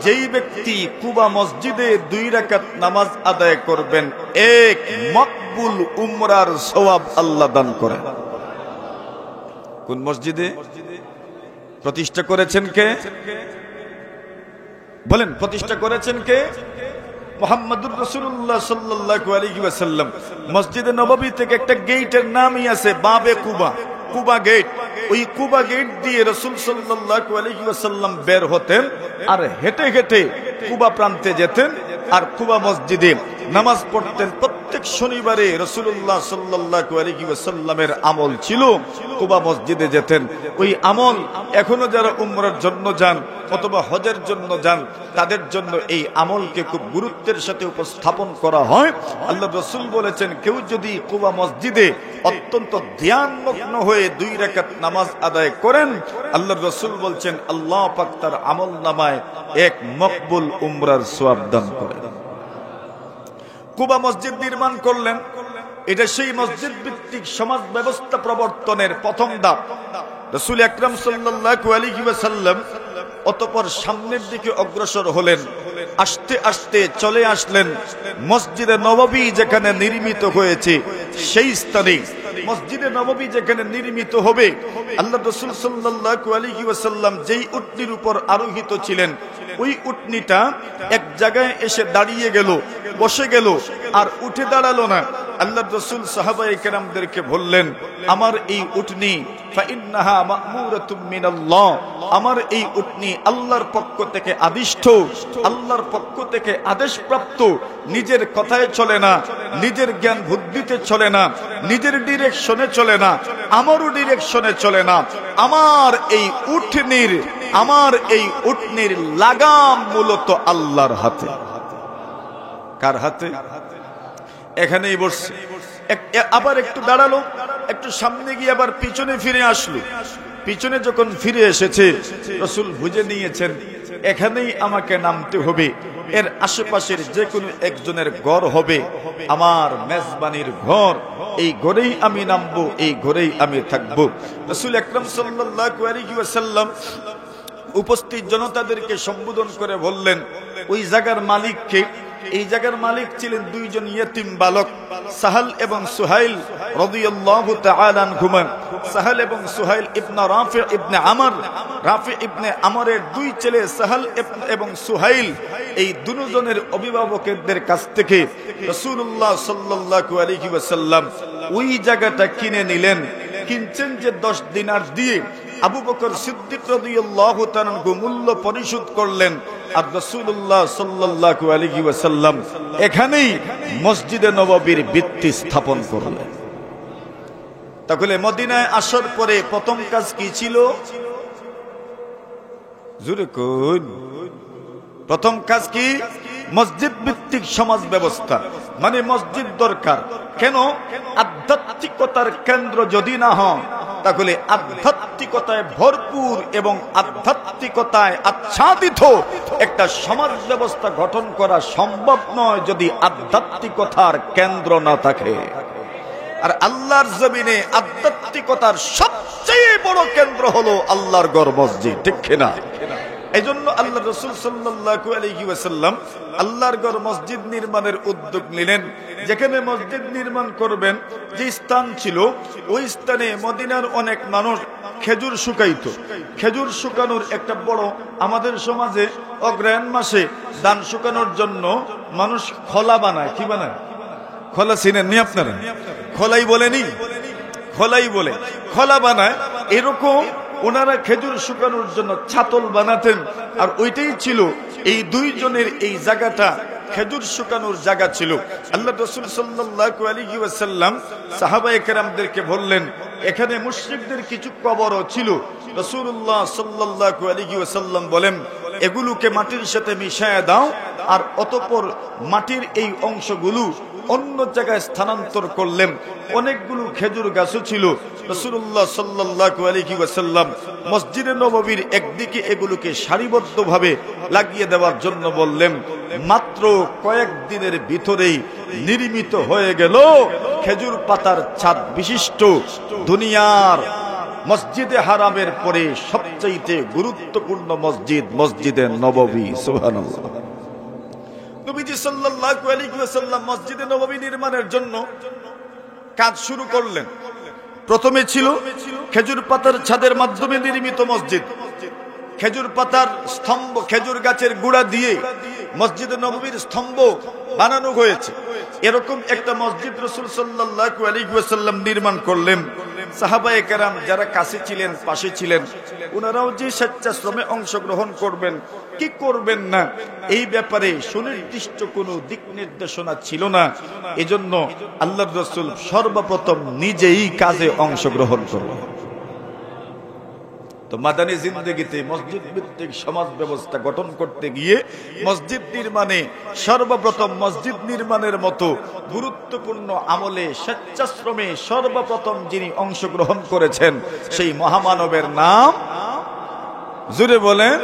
S1: যেই ব্যক্তি কুবা মসজিদে 2 রাকাত নামাজ আদায় করবেন, এক মকবুল উমরার সওয়াব আল্লাহ দান করেন। কোন মসজিদে প্রতিষ্ঠা করেছেন কে? বলেন, প্রতিষ্ঠা করেছেন কে? মুহাম্মদুর রাসূলুল্লাহ সাল্লাল্লাহু আলাইহি ওয়াসাল্লাম। মসজিদে নববী থেকে একটা গেটের নামই আছে বাবে কুবা, কুবা গেট। ওই কুবা গেট দিয়ে রাসূল সাল্লাল্লাহু আলাইহি ওয়াসাল্লাম বের হতেন আর হেঁটে হেঁটে কুবা প্রান্তে যেতেন আর কুবা মসজিদে নামাজ পড়তেন। প্রত্যেক শনিবারে রাসূলুল্লাহ সাল্লাল্লাহু আলাইহি ওয়াসাল্লামের আমল ছিল কুবা মসজিদে যেতেন। ওই আমল এখনো যারা উমরার জন্য যান অথবা হজের জন্য যান, তাদের জন্য এই আমলকে খুব গুরুত্বের সাথে উপস্থাপন করা হয়। আল্লাহ রাসূল বলেছেন, কেউ যদি কুবা মসজিদে অত্যন্ত ধ্যানমগ্ন হয়ে 2 রাকাত নামাজ আদায় করেন, আল্লাহ রাসূল বলছেন আল্লাহ পাক তার আমল নামায় এক মকবুল উমরার সওয়াব দান করেন। কুবা মসজিদ নির্মাণ করলেন। এটা সেই মসজিদ ভিত্তিক সমাজ ব্যবস্থা প্রবর্তনের প্রথম ধাপ। রাসূল আকরাম সাল্লাল্লাহু আলাইহি ওয়াসাল্লাম অতঃপর সামনের দিকে অগ্রসর হলেন। আস্তে আস্তে চলে আসলেন মসজিদে নববী যেখানে নির্মিত হয়েছে সেই স্থানে। মসজিদে নববী যেখানে নির্মিত হবে, আল্লাহ রাসূল সাল্লাল্লাহু আলাইহি ওয়াসাল্লাম যেই উটনির উপর আরোহিত ছিলেন, ওই উটনিটা এক জায়গায় এসে দাঁড়িয়ে গেল, বসে গেল, আর উঠে দাঁড়ালো না। আল্লাহ রাসূল সাহাবায়ে কেরামদেরকে বললেন, আমার এই উটনি ফাইন্নাহা মা'মুরাতুম মিনাল্লাহ, আমার এই উটনি আল্লাহর পক্ষ থেকে আদিষ্ট, আল্লাহর পক্ষ থেকে আদেশপ্রাপ্ত। নিজের কথায় চলে না, নিজের জ্ঞান বুদ্ধিতে চলে না, নিজের ডিরেকশনে চলে না, আমারও ডিরেকশনে চলে না। আমার এই উটনির লাগাম মূলত আল্লাহর হাতে। কার হাতে? এখানেই বসছে। আবার একটু দাঁড়ালো, একটু সামনে গিয়ে আবার পিছনে ফিরে আসলো। পিছনে যখন ফিরে এসেছে, রাসূল বুঝে নিয়েছেন এখানেই আমাকে নামতে হবে। এর আশেপাশের যে কোনো একজনের ঘর হবে আমার মেজবানির ঘর, এই ঘরেই আমি নামবো, এই ঘরেই আমি থাকবো। রাসূল আকরাম সাল্লাল্লাহু আলাইহি ওয়াসাল্লাম উপস্থিত জনতাদেরকে সম্বোধন করে বললেন, ওই জায়গার মালিককে। এই জায়গার মালিক ছিলেন 2 জন ইয়েতিম বালক, সাহাল এবং সুহাইল রাদিয়াল্লাহু তাআলা আনহুমা। সাহাল এবং সুহাইল ইবনে রাফি ইবনে আমর, রাফি ইবনে আমরের 2 ছেলে সাহাল এবং সুহাইল। এই দুজনের অভিভাবকদের কাছ থেকে রাসূলুল্লাহ সাল্লাল্লাহু আলাইহি ওয়াসাল্লাম ওই জায়গাটা কিনে নিলেন। কিনছেন যে 10 দিনার দিয়ে। আবু বকর সিদ্দিক রাদিয়াল্লাহু তাআলা মূল্য পরিশোধ করলেন, আর রাসূলুল্লাহ সাল্লাল্লাহু আলাইহি ওয়াসাল্লাম এখানেই মসজিদে নববীর ভিত্তি স্থাপন করলেন। তাহলে মদিনায় আসার পরে প্রথম কাজ কি ছিল? জোরে কোন? প্রথম কাজ কি? মসজিদ ভিত্তিক সমাজ ব্যবস্থা। মানে মসজিদ দরকার। কেন? আধ্যাত্মিকতার কেন্দ্র যদি না হয়, তাহলে আধ্যাত্মিকতায় ভরপুর এবং আধ্যাত্মিকতায় আচ্ছাদিত একটা সমাজ ব্যবস্থা গঠন করা সম্ভব নয় যদি আধ্যাত্মিকতার কেন্দ্র না থাকে। আর আল্লাহর জমিনে আধ্যাত্মিকতার সবচেয়ে বড় কেন্দ্র হলো আল্লাহর ঘর মসজিদ, ঠিক কিনা? এজন্য আল্লাহ রাসূল সাল্লাল্লাহু আলাইহি ওয়াসাল্লাম আল্লাহর ঘর মসজিদ নির্মাণের উদ্যোগ নিলেন। যেখানে মসজিদ নির্মাণ করবেন, যে স্থান ছিল ওই স্থানে মদিনার অনেক মানুষ খেজুর শুকাইতো। খেজুর শুকানোর একটা বড়, আমাদের সমাজে অগ্রহায়ণ মাসে ধান শুকানোর জন্য মানুষ খোলা বানায়। কি বানায়? খোলা চিনেন নি আপনারা? খোলাই বলেনি? খোলাই বলে, খোলা বানায়। এরকম ওনারা খেজুর শুকানোর জন্য ছাতল বানাতেন, আর ওইটাই ছিল এই দুইজনের এই জায়গাটা খেজুর শুকানোর জায়গা ছিল। আল্লাহ রাসূল সাল্লাল্লাহু আলাইহি ওয়াসাল্লাম সাহাবায়ে কেরামদেরকে বললেন, এখানে মুশরিকদের কিছু কবরও ছিল। রাসূলুল্লাহ সাল্লাল্লাহু আলাইহি ওয়াসাল্লাম বলেন, এগুলোকে মাটির সাথে মিশিয়ে দাও, আর অতঃপর মাটির এই অংশগুলো অন্য জায়গায় স্থানান্তর করলেন। অনেকগুলো খেজুর গাছও ছিল। রাসূলুল্লাহ সাল্লাল্লাহু আলাইহি ওয়াসাল্লাম মসজিদে নববীর একদিকে এগুলোকে সারিবদ্ধভাবে লাগিয়ে দেওয়ার জন্য বললেন। মাত্র কয়েকদিনের ভিতরেই নির্মিত হয়ে গেল খেজুর পাতার ছাদ বিশিষ্ট দুনিয়ার মসজিদে হারামের পরে সবচেয়ে গুরুত্বপূর্ণ মসজিদ, মসজিদে নববী। সুবহানাল্লাহ। নবীজি সাল্লাল্লাহু আলাইহি ওয়াসাল্লাম মসজিদে নববী নির্মাণের জন্য কাজ শুরু করলেন। প্রথমে ছিল খেজুর পাতার ছাদের মাধ্যমে নির্মিত মসজিদ। খেজুর পাতার স্তম্ভ, খেজুর গাছের গুড়া দিয়ে মসজিদে নববীর স্তম্ভ বানানো হয়েছে। এরকম একটা মসজিদ রাসূল সাল্লাল্লাহু আলাইহি ওয়াসাল্লাম নির্মাণ করলেন। সাহাবায়ে কেরাম যারা কাছে ছিলেন, পাশে ছিলেন, ওনারাও যে স্বেচ্ছাশ্রমে অংশগ্রহণ করবেন কি করবেন না এই ব্যাপারে সুনির্দিষ্ট কোনো দিক নির্দেশনা ছিল না। এজন্য আল্লাহর রাসূল সর্বপ্রথম নিজেই কাজে অংশগ্রহণ করলেন। তো মাদানী জিন্দেগিতে মসজিদ ভিত্তিক সমাজ ব্যবস্থা গঠন করতে গিয়ে মসজিদ নির্মাণে সর্বপ্রথম মসজিদ নির্মাণের মতো গুরুত্বপূর্ণ আমলে স্বেচ্ছাশ্রমে সর্বপ্রথম যিনি অংশগ্রহণ করেছেন সেই মহামানবের নাম জুড়ে বলেন।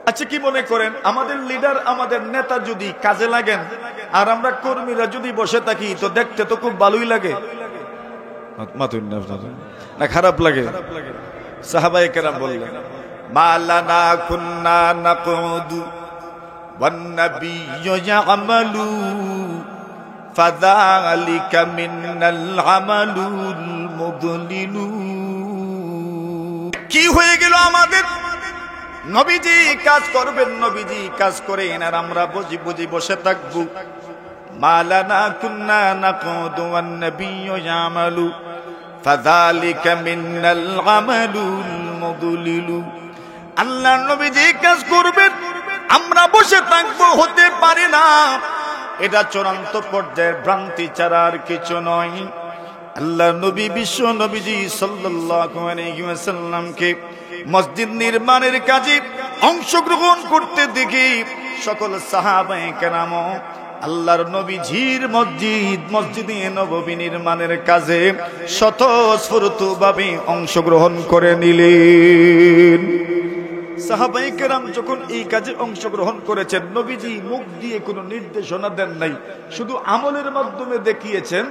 S1: আচ্ছা, কি মনে করেন আমাদের লিডার, আমাদের নেতা যদি কাজে লাগেন আর আমরা কর্মীরা যদি বসে থাকি তো দেখতে তো খুব ভালোই লাগে না খারাপ লাগে? সাহাবায়ে কেরাম বললেন, মালানা কুন্না নাকুদু ওয়ান নাবিয়্যু ইয়ামালু ফাযালিকা মিনাল আমালুল মুদলিলু। কি হয়ে গেল আমাদের? নবীজি কাজ করবেন, নবীজি কাজ করেন, আর আমরা বুঝি বুঝি বসে থাকবো। মালানা কুন্না নাকুদু ওয়ান নাবিয়্যু ইয়ামালু ফাযালিকা মিনাল আমালুল মুদলিলু। আল্লাহ নবীজি কাজ করবেন, আমরা বসে থাকবো, হতে পারে না। এটা চূড়ান্ত পর্যায়ের ভ্রান্তি ছাড়া আর কিছু নয়। আল্লাহ নবী বিশ্ব নবীজি সাল্লাল্লাহু আলাইহি ওয়াসাল্লামকে মসজিদ নির্মাণের কাজে অংশগ্রহণ করতে দেখে সকল সাহাবায়ে কেরাম আল্লাহর নবীজির মসজিদে নববী নির্মাণের কাজে স্বতঃস্ফূর্তভাবে অংশগ্রহণ করে নিলেন। সাহাবায়ে কেরাম যখন এই কাজে অংশগ্রহণ করেছেন, নবীজি মুখ দিয়ে কোনো নির্দেশনা দেন নাই, শুধু আমলের মাধ্যমে দেখিয়েছেন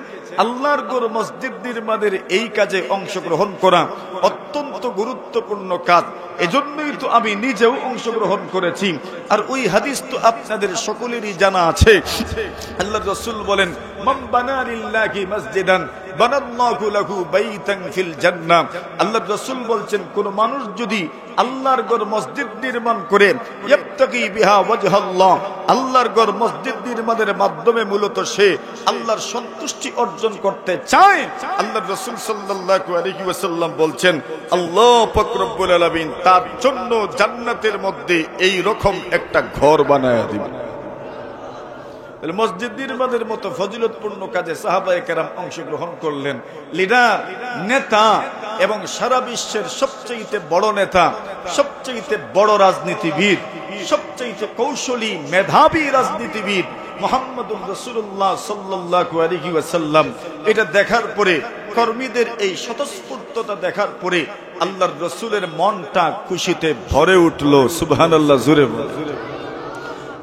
S1: আল্লাহর ঘর মসজিদ নির্মাণের এই কাজে অংশগ্রহণ করা অত্যন্ত গুরুত্বপূর্ণ কাজ। এজন্যই তো আমি নিজেও অংশগ্রহণ করেছি। আর ওই হাদিস তো আপনাদের সকলেরই জানা আছে। আল্লাহর রাসূল বলেন, মান বানা লিল্লাহি মসজিদান বানাল্লাহু লাহু বাইতান ফিল জান্নাহ। আল্লাহর রাসূল বলছেন, কোন মানুষ যদি আল্লাহর ঘর মসজিদ নির্মাণ করে ইয়াবতাগি বিহা ওয়াজহাল্লাহ, আল্লাহর ঘর মসজিদ নির্মাণের মাধ্যমে মূলত সে আল্লাহর সন্তুষ্টি অর্জন করতে চায়, আল্লাহর রাসূল সাল্লাল্লাহু আলাইহি ওয়াসাল্লাম বলছেন আল্লাহ পাক রব্বুল আলামিন তার জন্য জান্নাতের মধ্যে এই রকম একটা ঘর বানায়া দিবেন। মসজিদ নির্মাণের মতো ফজিলতপূর্ণ কাজে সাহাবায়ে কেরাম অংশগ্রহণ করলেন। লিডার, নেতা এবং সারা বিশ্বের সবচেয়ে বড় নেতা, সবচেয়ে বড় রাজনীতিবিদ, সবচেয়ে কৌশলী মেধাবী রাজনীতিবিদ মুহাম্মদুর রাসূলুল্লাহ সাল্লাল্লাহু আলাইহি ওয়াসাল্লাম, এটা দেখার পরে, কর্মীদের এই স্বতঃস্ফূর্ততা দেখার পরে আল্লাহর রাসূলের মনটা খুশিতে ভরে উঠল। সুবহানাল্লাহ, জোরে বলেন।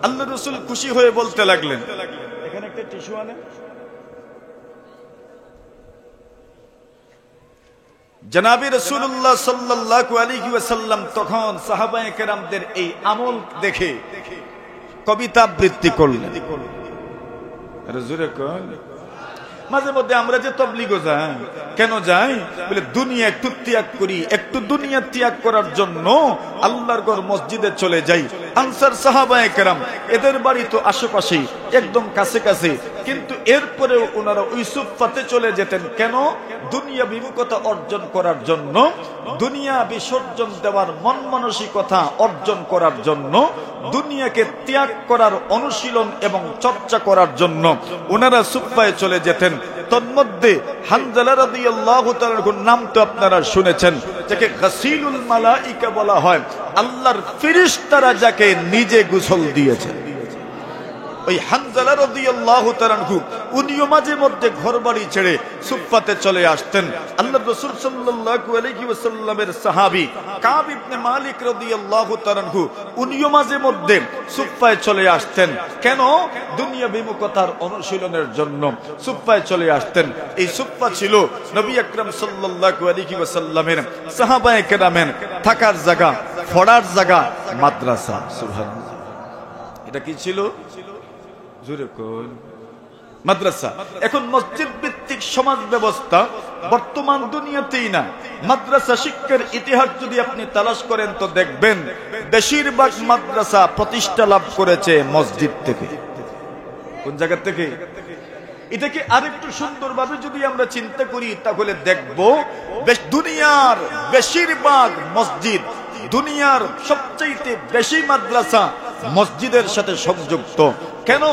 S1: আল্লাহ রাসূল খুশি হয়ে বলতে লাগলেন, এখানে একটা টিস্যু আনে। জনাবে রাসূলুল্লাহ সাল্লাল্লাহু আলাইহি ওয়াসাল্লাম তখন সাহাবায়ে কেরামদের এই আমল দেখে কবিতা আবৃত্তি করলেন। আরে জোরে কর। মাঝে মধ্যে আমরা যে তবলিগে যাই, কেন যাই? বলে দুনিয়া একটু ত্যাগ করি, একটু দুনিয়া ত্যাগ করার জন্য আল্লাহর ঘর মসজিদে চলে যাই। আনসার সাহাবায়ে কেরাম, এদের বাড়ি তো আশেপাশেই, একদম কাছে কাছে, কিন্তু এরপরেও ওনারা ওই সুফফাতে চলে যেতেন। কেন? দুনিয়া বিমুখতা অর্জন করার জন্য, দুনিয়া বিসর্জন দেওয়ার মন মানসিকতা অর্জন করার জন্য, দুনিয়াকে ত্যাগ করার অনুশীলন এবং চর্চা করার জন্য ওনারা সুফফায় চলে যেতেন। তন্মধ্যে হানজালা রাদিয়াল্লাহু তাআলার নাম তো আপনারা শুনেছেন, যাকে গাসিলুল মালাইকা বলা হয়, আল্লাহর ফেরেশতারা যাকে নিজে গোসল দিয়েছেন। ওই হানজালা রাদিয়াল্লাহু তাআলা উনিও মাঝে মধ্যে ঘরবাড়ি ছেড়ে সুফফাতে চলে আসতেন। আল্লাহর রাসূল সাল্লাল্লাহু আলাইহি ওয়াসাল্লামের সাহাবী কাব ইবনে মালিক রাদিয়াল্লাহু তাআলা উনিও মাঝে মধ্যে সুফফায় চলে আসতেন। কেন? দুনিয়া বিমুখতার অনুশীলনের জন্য সুফফায় চলে আসতেন। এই সুফফা ছিল নবী আকরাম সাল্লাল্লাহু আলাইহি ওয়াসাল্লামের সাহাবায়ে কেরামের থাকার জায়গা, পড়ার জায়গা, মাদ্রাসা। সুবহানাল্লাহ। এটা কি ছিল? মাদ্রাসা। এখন মসজিদ ভিত্তিক সমাজ ব্যবস্থা বর্তমান দুনিয়াতেই না, মাদ্রাসা শিক্ষার ইতিহাস যদি আপনি তালাশ করেন তো দেখবেন বেশিরভাগ মাদ্রাসা প্রতিষ্ঠা লাভ করেছে মসজিদ থেকে। কোন জায়গা থেকে? এটাকে আরেকটু সুন্দরভাবে যদি আমরা চিন্তা করি তাহলে দেখব দুনিয়ার বেশিরভাগ মসজিদ, দুনিয়ার সবচাইতে বেশি মাদ্রাসা মসজিদের সাথে সংযুক্ত। কেন?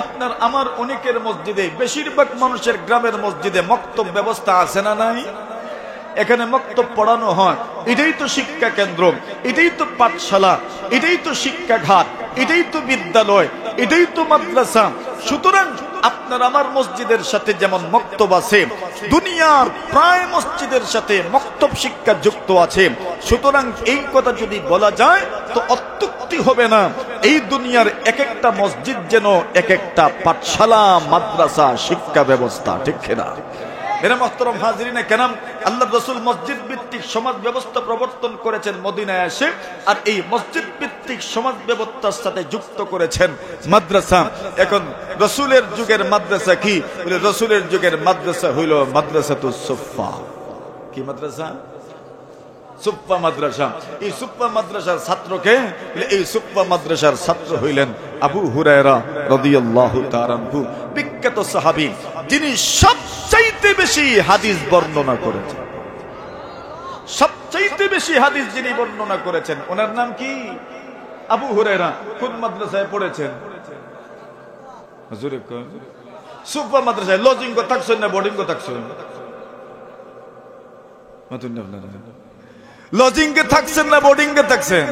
S1: আপনার আমার অনেকের মসজিদে, বেশিরভাগ মানুষের গ্রামের মসজিদে মক্তব ব্যবস্থা আছে না নাই? এখানে মক্তব পড়ানো হয়। এটাই তো শিক্ষা কেন্দ্র, এটাই তো পাঠশালা, এটাই তো শিক্ষাঘাট, এটাই তো বিদ্যালয়, এটাই তো মাদ্রাসা। সুতরাং আপনার আমার মসজিদের সাথে যেমন মক্তব আছে, দুনিয়ার প্রায় মসজিদের সাথে মক্তব শিক্ষা যুক্ত আছে। সুতরাং এই কথা যদি বলা যায় তো অত্যুক্তি হবে না, এই দুনিয়ার এক একটা মসজিদ যেন এক একটা পাঠশালা, মাদ্রাসা, শিক্ষা ব্যবস্থা। ঠিক কিনা? মেরা মুহতারাম হাজিরিনে কেরাম, আল্লাহর রাসূল মসজিদ ভিত্তিক সমাজ ব্যবস্থা প্রবর্তন করেছেন মদিনায় এসে, আর এই মসজিদ ভিত্তিক সমাজ ব্যবস্থার সাথে যুক্ত করেছেন মাদ্রাসা। এখন রাসূলের যুগের মাদ্রাসা কি? বলে রাসূলের যুগের মাদ্রাসা হইল মাদ্রাসাতুস সুফফা। কি মাদ্রাসা? সুফফা মাদ্রাসা। এই সুফফা মাদ্রাসার ছাত্রকে, এই সুফফা মাদ্রাসার ছাত্র হইলেন আবু হুরায়রা রাদিয়াল্লাহু তাআলা আনহু, বিখ্যাত সাহাবী, যিনি সবচাইতে বেশি হাদিস বর্ণনা করেছেন। সবচাইতে বেশি হাদিস যিনি বর্ণনা করেছেন, ওনার নাম কি? আবু হুরায়রা। কোন মাদ্রাসায় পড়েছেন? হুজুরে কোন? সুফফা মাদ্রাসায়। লজিংগো থাকছেন না বোর্ডিংগো থাকছেন? মাতুন না আপনারা লজিংকে থাকছেন না বোর্ডিংকে থাকছেন?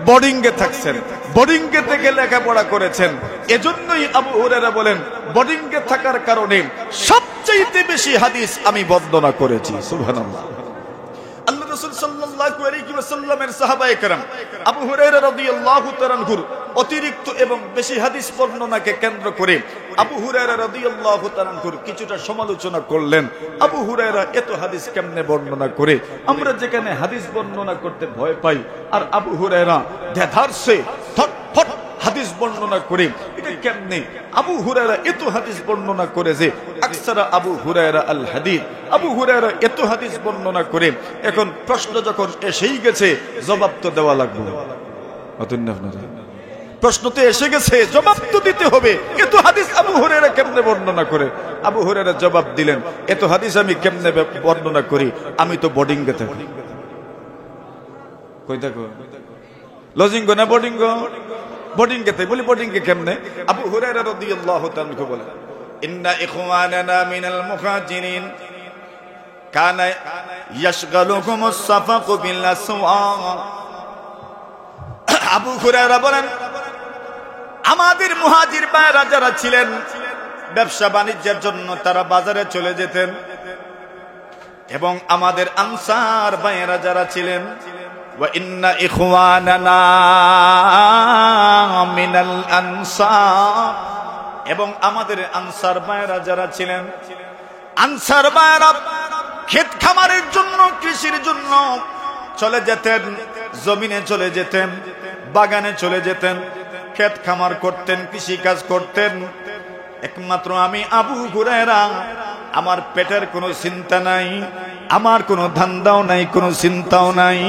S1: বোর্ডিংকে থাকছেন। বোর্ডিংকে থেকে লেখাপড়া করেছেন। এজন্যই আবু হুরায়রা বলেন, বোর্ডিংকে থাকার কারণে সবচেয়ে বেশি হাদিস আমি বর্ণনা করেছি। সুবহানাল্লাহ। আল্লাহ রাসূল সাল্লাল্লাহু আলাইহি ওয়াসাল্লামের সাহাবায়ে কেরাম আবু হুরায়রা রাদিয়াল্লাহু তাআলা আনহুর অতিরিক্ত এবং বেশি হাদিস বর্ণনাকে কেন্দ্র করে আবু হুরায়রা রাদিয়াল্লাহু তাআলা আনহুর কিছুটা সমালোচনা করলেন। আবু হুরায়রা এত হাদিস কেমনে বর্ণনা করে? আমরা যেখানে হাদিস বর্ণনা করতে ভয় পাই, আর আবু হুরায়রা দেধারসে ফটফট হাদিস বর্ণনা করে, এটা কেমনে? আবু হুরায়রা এত হাদিস বর্ণনা করে যে আকসারা আবু হুরায়রা আল হাদিস, আবু হুরায়রা এত হাদিস বর্ণনা করে। এখন প্রশ্ন যখন এসেই গেছে, জবাব তো দেওয়া লাগবে। প্রশ্ন তো এসে গেছে, জবাব তো দিতে হবে। এত হাদিস আবু হুরায়রা কেমনে বর্ণনা করে? আবু হুরায়রা জবাব দিলেন, এত হাদিস আমি কেমনে বর্ণনা করি? আমি তো বোর্ডিংয়ে থাকি। কই থাকো? লজিংগো না বোর্ডিংগো? বোর্ডিংয়ে থাকি। বলি বোর্ডিংয়ে কেমনে? আবু হুরায়রা রাদিয়াল্লাহু তাআলা আনহু বলেন, ইন্না ইখওয়ানানা মিনাল মুহাজিরিন কানা ইয়াশগালুহুমুস সাফাকু বিল আসওয়াক। আবু হুরায়রা বলেন, আমাদের মুহাজির ভাইরা যারা ছিলেন, ব্যবসা বাণিজ্যের জন্য তারা বাজারে চলে যেতেন, এবং আমাদের আনসার ভাইরা যারা ছিলেন, ওয়া ইন্না ইখওয়ানানা মিনাল আনসার, এবং আমাদের আনসার ভাইরা যারা ছিলেন, আনসার ভাইরা ক্ষেত খামারের জন্য, কৃষির জন্য চলে যেতেন, জমিনে চলে যেতেন, বাগানে চলে যেতেন, ক্ষেত খামার করতেন, কৃষি কাজ করতেন। একমাত্র আমি আবু হুরায়রা, আমার পেটের কোনো চিন্তা নাই, আমার কোনো ধান্দাও নাই, কোনো চিন্তাও নাই।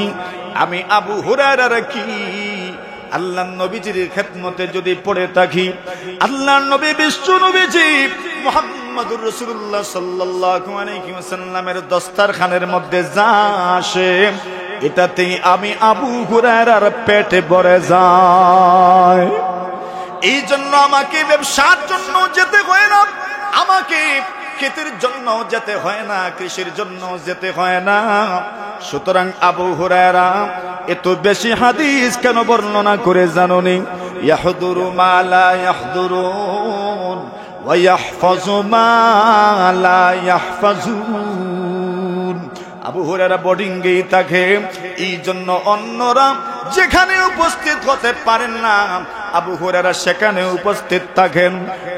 S1: আমি আবু হুরায়রা কি আল্লাহর নবীজির খেদমতে যদি পড়ে থাকি, আল্লাহর নবী বিশ্ব নবীজি মুহাম্মদুর রাসূলুল্লাহ সাল্লাল্লাহু আলাইহি ওয়াসাল্লামের দস্তরখানের মধ্যে যা আসে এটাতেই আমি আবু হুরায়রার পেটে ভরে যায়। এই জন্য আমাকে ব্যবসার জন্য যেতে হয় না, আমাকে ক্ষেতের জন্য যেতে হয় না, কৃষির জন্য যেতে হয় না। সুতরাং আবু হুরায়রা এত বেশি হাদিস কেন বর্ণনা করে জানোনি? ইয়াহদুরু মা লা ইয়াহদুরুন ওয়া ইয়াহফাজু মা লা ইয়াহফাজুন। আবু হুরায়রা বোর্ডিংয়েই থাকে, এই জন্য অন্যরা যেখানে উপস্থিত হতে পারেন না আবু হুরায়রা সেখানে উপস্থিত থাকেন।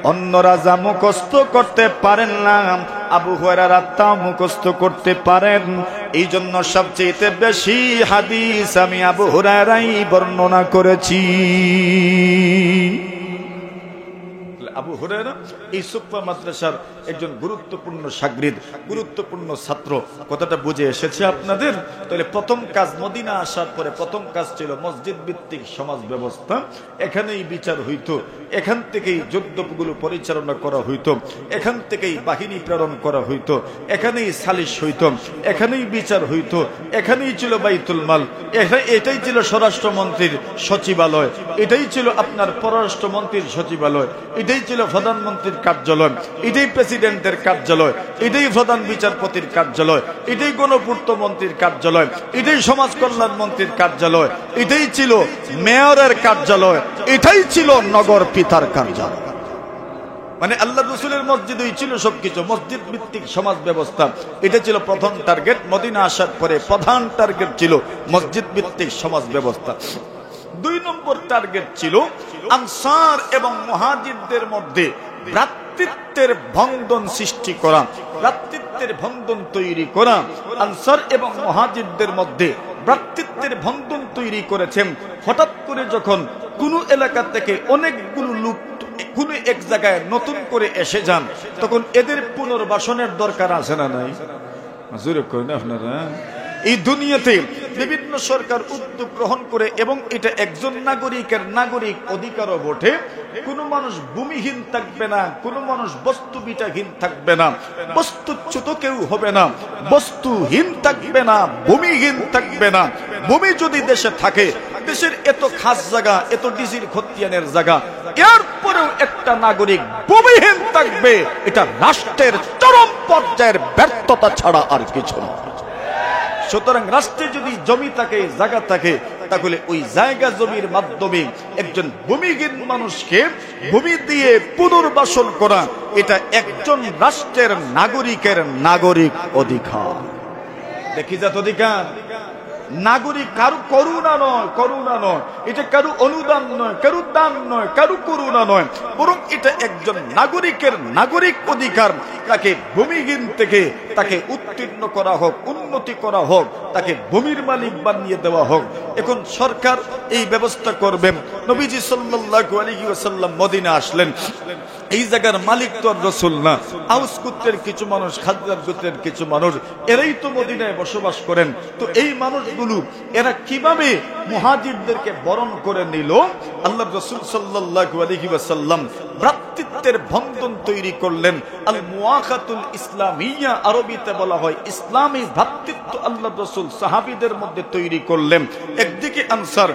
S1: অন্যরা যা মুখস্থ করতে পারেন না আবু হুরায়রা তা মুখস্থ করতে পারেন। এই জন্য সবচেয়ে বেশি হাদিস আমি আবু হুরায়রাই বর্ণনা করেছি। আবু হুরায়রা এই সুফা মাদ্রাসার একজন গুরুত্বপূর্ণ শাগরিদ, গুরুত্বপূর্ণ ছাত্র। কথাটা বুঝে এসেছে আপনাদের? তাহলে প্রথম কাজ, মদিনা আসার পরে প্রথম কাজ ছিল মসজিদ ভিত্তিক সমাজ ব্যবস্থা। এখানেই বিচার হইতো, এখান থেকেই যুদ্ধগুলো পরিচালনা করা হইতো, এখান থেকেই বাহিনী প্রেরণ করা হইতো, এখানেই সালিশ হইতো, এখানেই বিচার হইতো, এখানেই ছিল বাইতুল মাল, এটাই ছিল স্বরাষ্ট্রমন্ত্রীর সচিবালয়, এটাই ছিল আপনার পররাষ্ট্রমন্ত্রীর সচিবালয়, এটাই ছিল প্রধানমন্ত্রীর কার্যালয়, এটাই প্রেসিডেন্টের কার্যালয়, এটাই প্রধান বিচারপতির কার্যালয়, এটাই গণপূর্ত মন্ত্রীর কার্যালয়, এটাই সমাজ কল্যাণ মন্ত্রীর কার্যালয়, এটাই ছিল মেয়রের কার্যালয়, এটাই ছিল নগর পিতার কার্যালয়। মানে আল্লাহ রসুলের মসজিদই ছিল সবকিছু। মসজিদ ভিত্তিক সমাজ ব্যবস্থা, এটা ছিল প্রথম টার্গেট। মদিনা আসার পরে প্রধান টার্গেট ছিল মসজিদ ভিত্তিক সমাজ ব্যবস্থা। 2 নম্বর টার্গেট ছিল আনসার এবং মুহাজিরদের মধ্যে ভ্রাতৃত্বের বন্ধন সৃষ্টি করা, ভ্রাতৃত্বের বন্ধন তৈরি করা। আনসার এবং মুহাজিরদের মধ্যে ভ্রাতৃত্বের বন্ধন তৈরি করেছেন। হঠাৎ করে যখন কোনো এলাকা থেকে অনেকগুলো লোক কোনো এক জায়গায় নতুন করে এসে যান, তখন এদের পুনর্বাসনের দরকার আছে না নাই? জোরে করেন আপনারা। এই দুনিয়াতে বিভিন্ন সরকার উদ্যোগ গ্রহণ করে এবং এটা একজন নাগরিকের নাগরিক অধিকারও বটে। কোনো মানুষ ভূমিহীন থাকবে না, কোনো মানুষ বস্তুবিটাহীন থাকবে না, বস্তুচ্যুত কেউ হবে না, বস্তুহীন থাকবে না, ভূমিহীন থাকবে না। ভূমি যদি দেশে থাকে, দেশের এত খাস জায়গা, এত ডিজির খতিয়ানের জায়গা, এরপরেও একটা নাগরিক ভূমিহীন থাকবে, এটা রাষ্ট্রের চরম পর্যায়ের ব্যর্থতা ছাড়া আর কিছু না। সুতরাং রাষ্ট্রে যদি জমি থাকে, জায়গা থাকে, তাহলে ওই জায়গা জমির মাধ্যমে একজন ভূমিহীন মানুষকে ভূমি দিয়ে পুনর্বাসন করা, এটা একজন রাষ্ট্রের নাগরিকের নাগরিক অধিকার। দেখি যাত অধিকার। নাগরিক কারু করুণা নয়, করুণা নয়, এটা কারু অনুদান নয়, কারু দান নয়, কারু করুণা নয়, বরং এটা একজন নাগরিকের নাগরিক অধিকার। তাকে ভূমিহীন থেকে তাকে উত্তীর্ণ করা হোক, উন্নতি করা হোক, তাকে ভূমির মালিক বানিয়ে দেওয়া হোক। এখন সরকার এই ব্যবস্থা করবেন। নবীজি সাল্লাল্লাহু আলাইহি ওয়াসাল্লাম মদিনা আসলেন, এই জায়গার মালিক তো আর রাসূল না। আউস গোত্রের কিছু মানুষ, খাজরাজ গোত্রের কিছু মানুষ, এরাই তো মদিনায় বসবাস করেন। তো এই মানুষগুলো এরা কিভাবে মুহাজিরদেরকে বরণ করে নিল? আল্লাহ রাসূল সাল্লাল্লাহু আলাইহি ওয়াসাল্লাম ভ্রাতৃত্বের বন্ধন তৈরি করলেন। আল মুওয়াখাতুল ইসলামিয়া, আরবিতে বলা হয় ইসলামী ভ্রাতৃত্ব। আল্লাহ রাসূল সাহাবীদের মধ্যে তৈরি করলেন। একদিকে আনসার,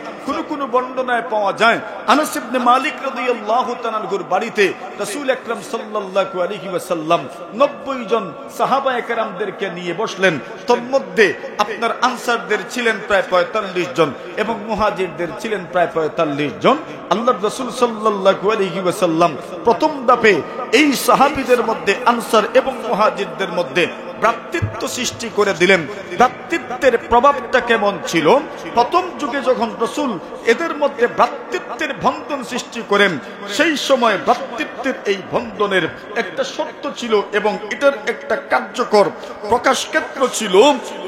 S1: কোন বর্ণনায় পাওয়া যায় আনাস ইবনে মালিক রাদিয়াল্লাহু তাআলা আনহুর বাড়িতে রাসূল আকরাম সাল্লাল্লাহু আলাইহি ওয়াসাল্লাম 90 জন সাহাবায়ে কেরামদেরকে নিয়ে বসলেন। তার মধ্যে আপনার আনসারদের ছিলেন প্রায় 45 জন এবং মুহাজিরদের ছিলেন প্রায় 45 জন। আল্লাহর রাসূল সাল্লাল্লাহু আলাইহি ওয়াসাল্লাম প্রথম ধাপে এই সাহাবীদের মধ্যে, আনসার এবং মুহাজিরদের মধ্যে ভ্রাতৃত্ব সৃষ্টি করে দিলেন। ভ্রাতৃত্বের প্রভাবটা কেমন ছিল? প্রথম যুগে যখন রাসূল এদের মধ্যে ভ্রাতৃত্বের বন্ধন সৃষ্টি করেন, সেই সময় ভ্রাতৃত্বের এই বন্ধনের একটা শর্ত ছিল এবং এটার একটা কার্যকর প্রকাশ ক্ষেত্র ছিল।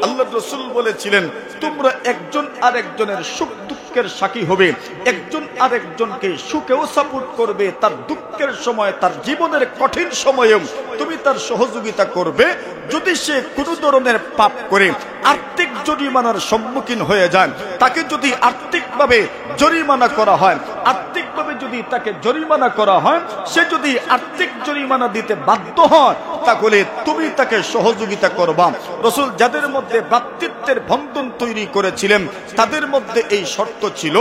S1: আল্লাহ রাসূল বলেছিলেন, তোমরা একজন আরেকজনের সুখ দুঃখ দুঃখের সাক্ষী হবে, একজন আরেকজনকে সুখেও সাপোর্ট করবে, তার দুঃখের সময়, তার জীবনের কঠিন সময়েও তুমি তার সহযোগিতা করবে। যদি সে কোনো ধরনের পাপ করে আর্থিক জরিমানার সম্মুখীন হয়ে যায়, তাকে যদি আর্থিকভাবে জরিমানা করা হয়, আর্থিকভাবে যদি তাকে জরিমানা করা হয়, সে যদি আর্থিক জরিমানা দিতে বাধ্য হয়, তাহলে তুমি তাকে সহযোগিতা করবা। রাসূল যাদের মধ্যে ভ্রাতৃত্বের বন্ধন তৈরি করেছিলেন, তাদের মধ্যে এই শর্ত ছিল,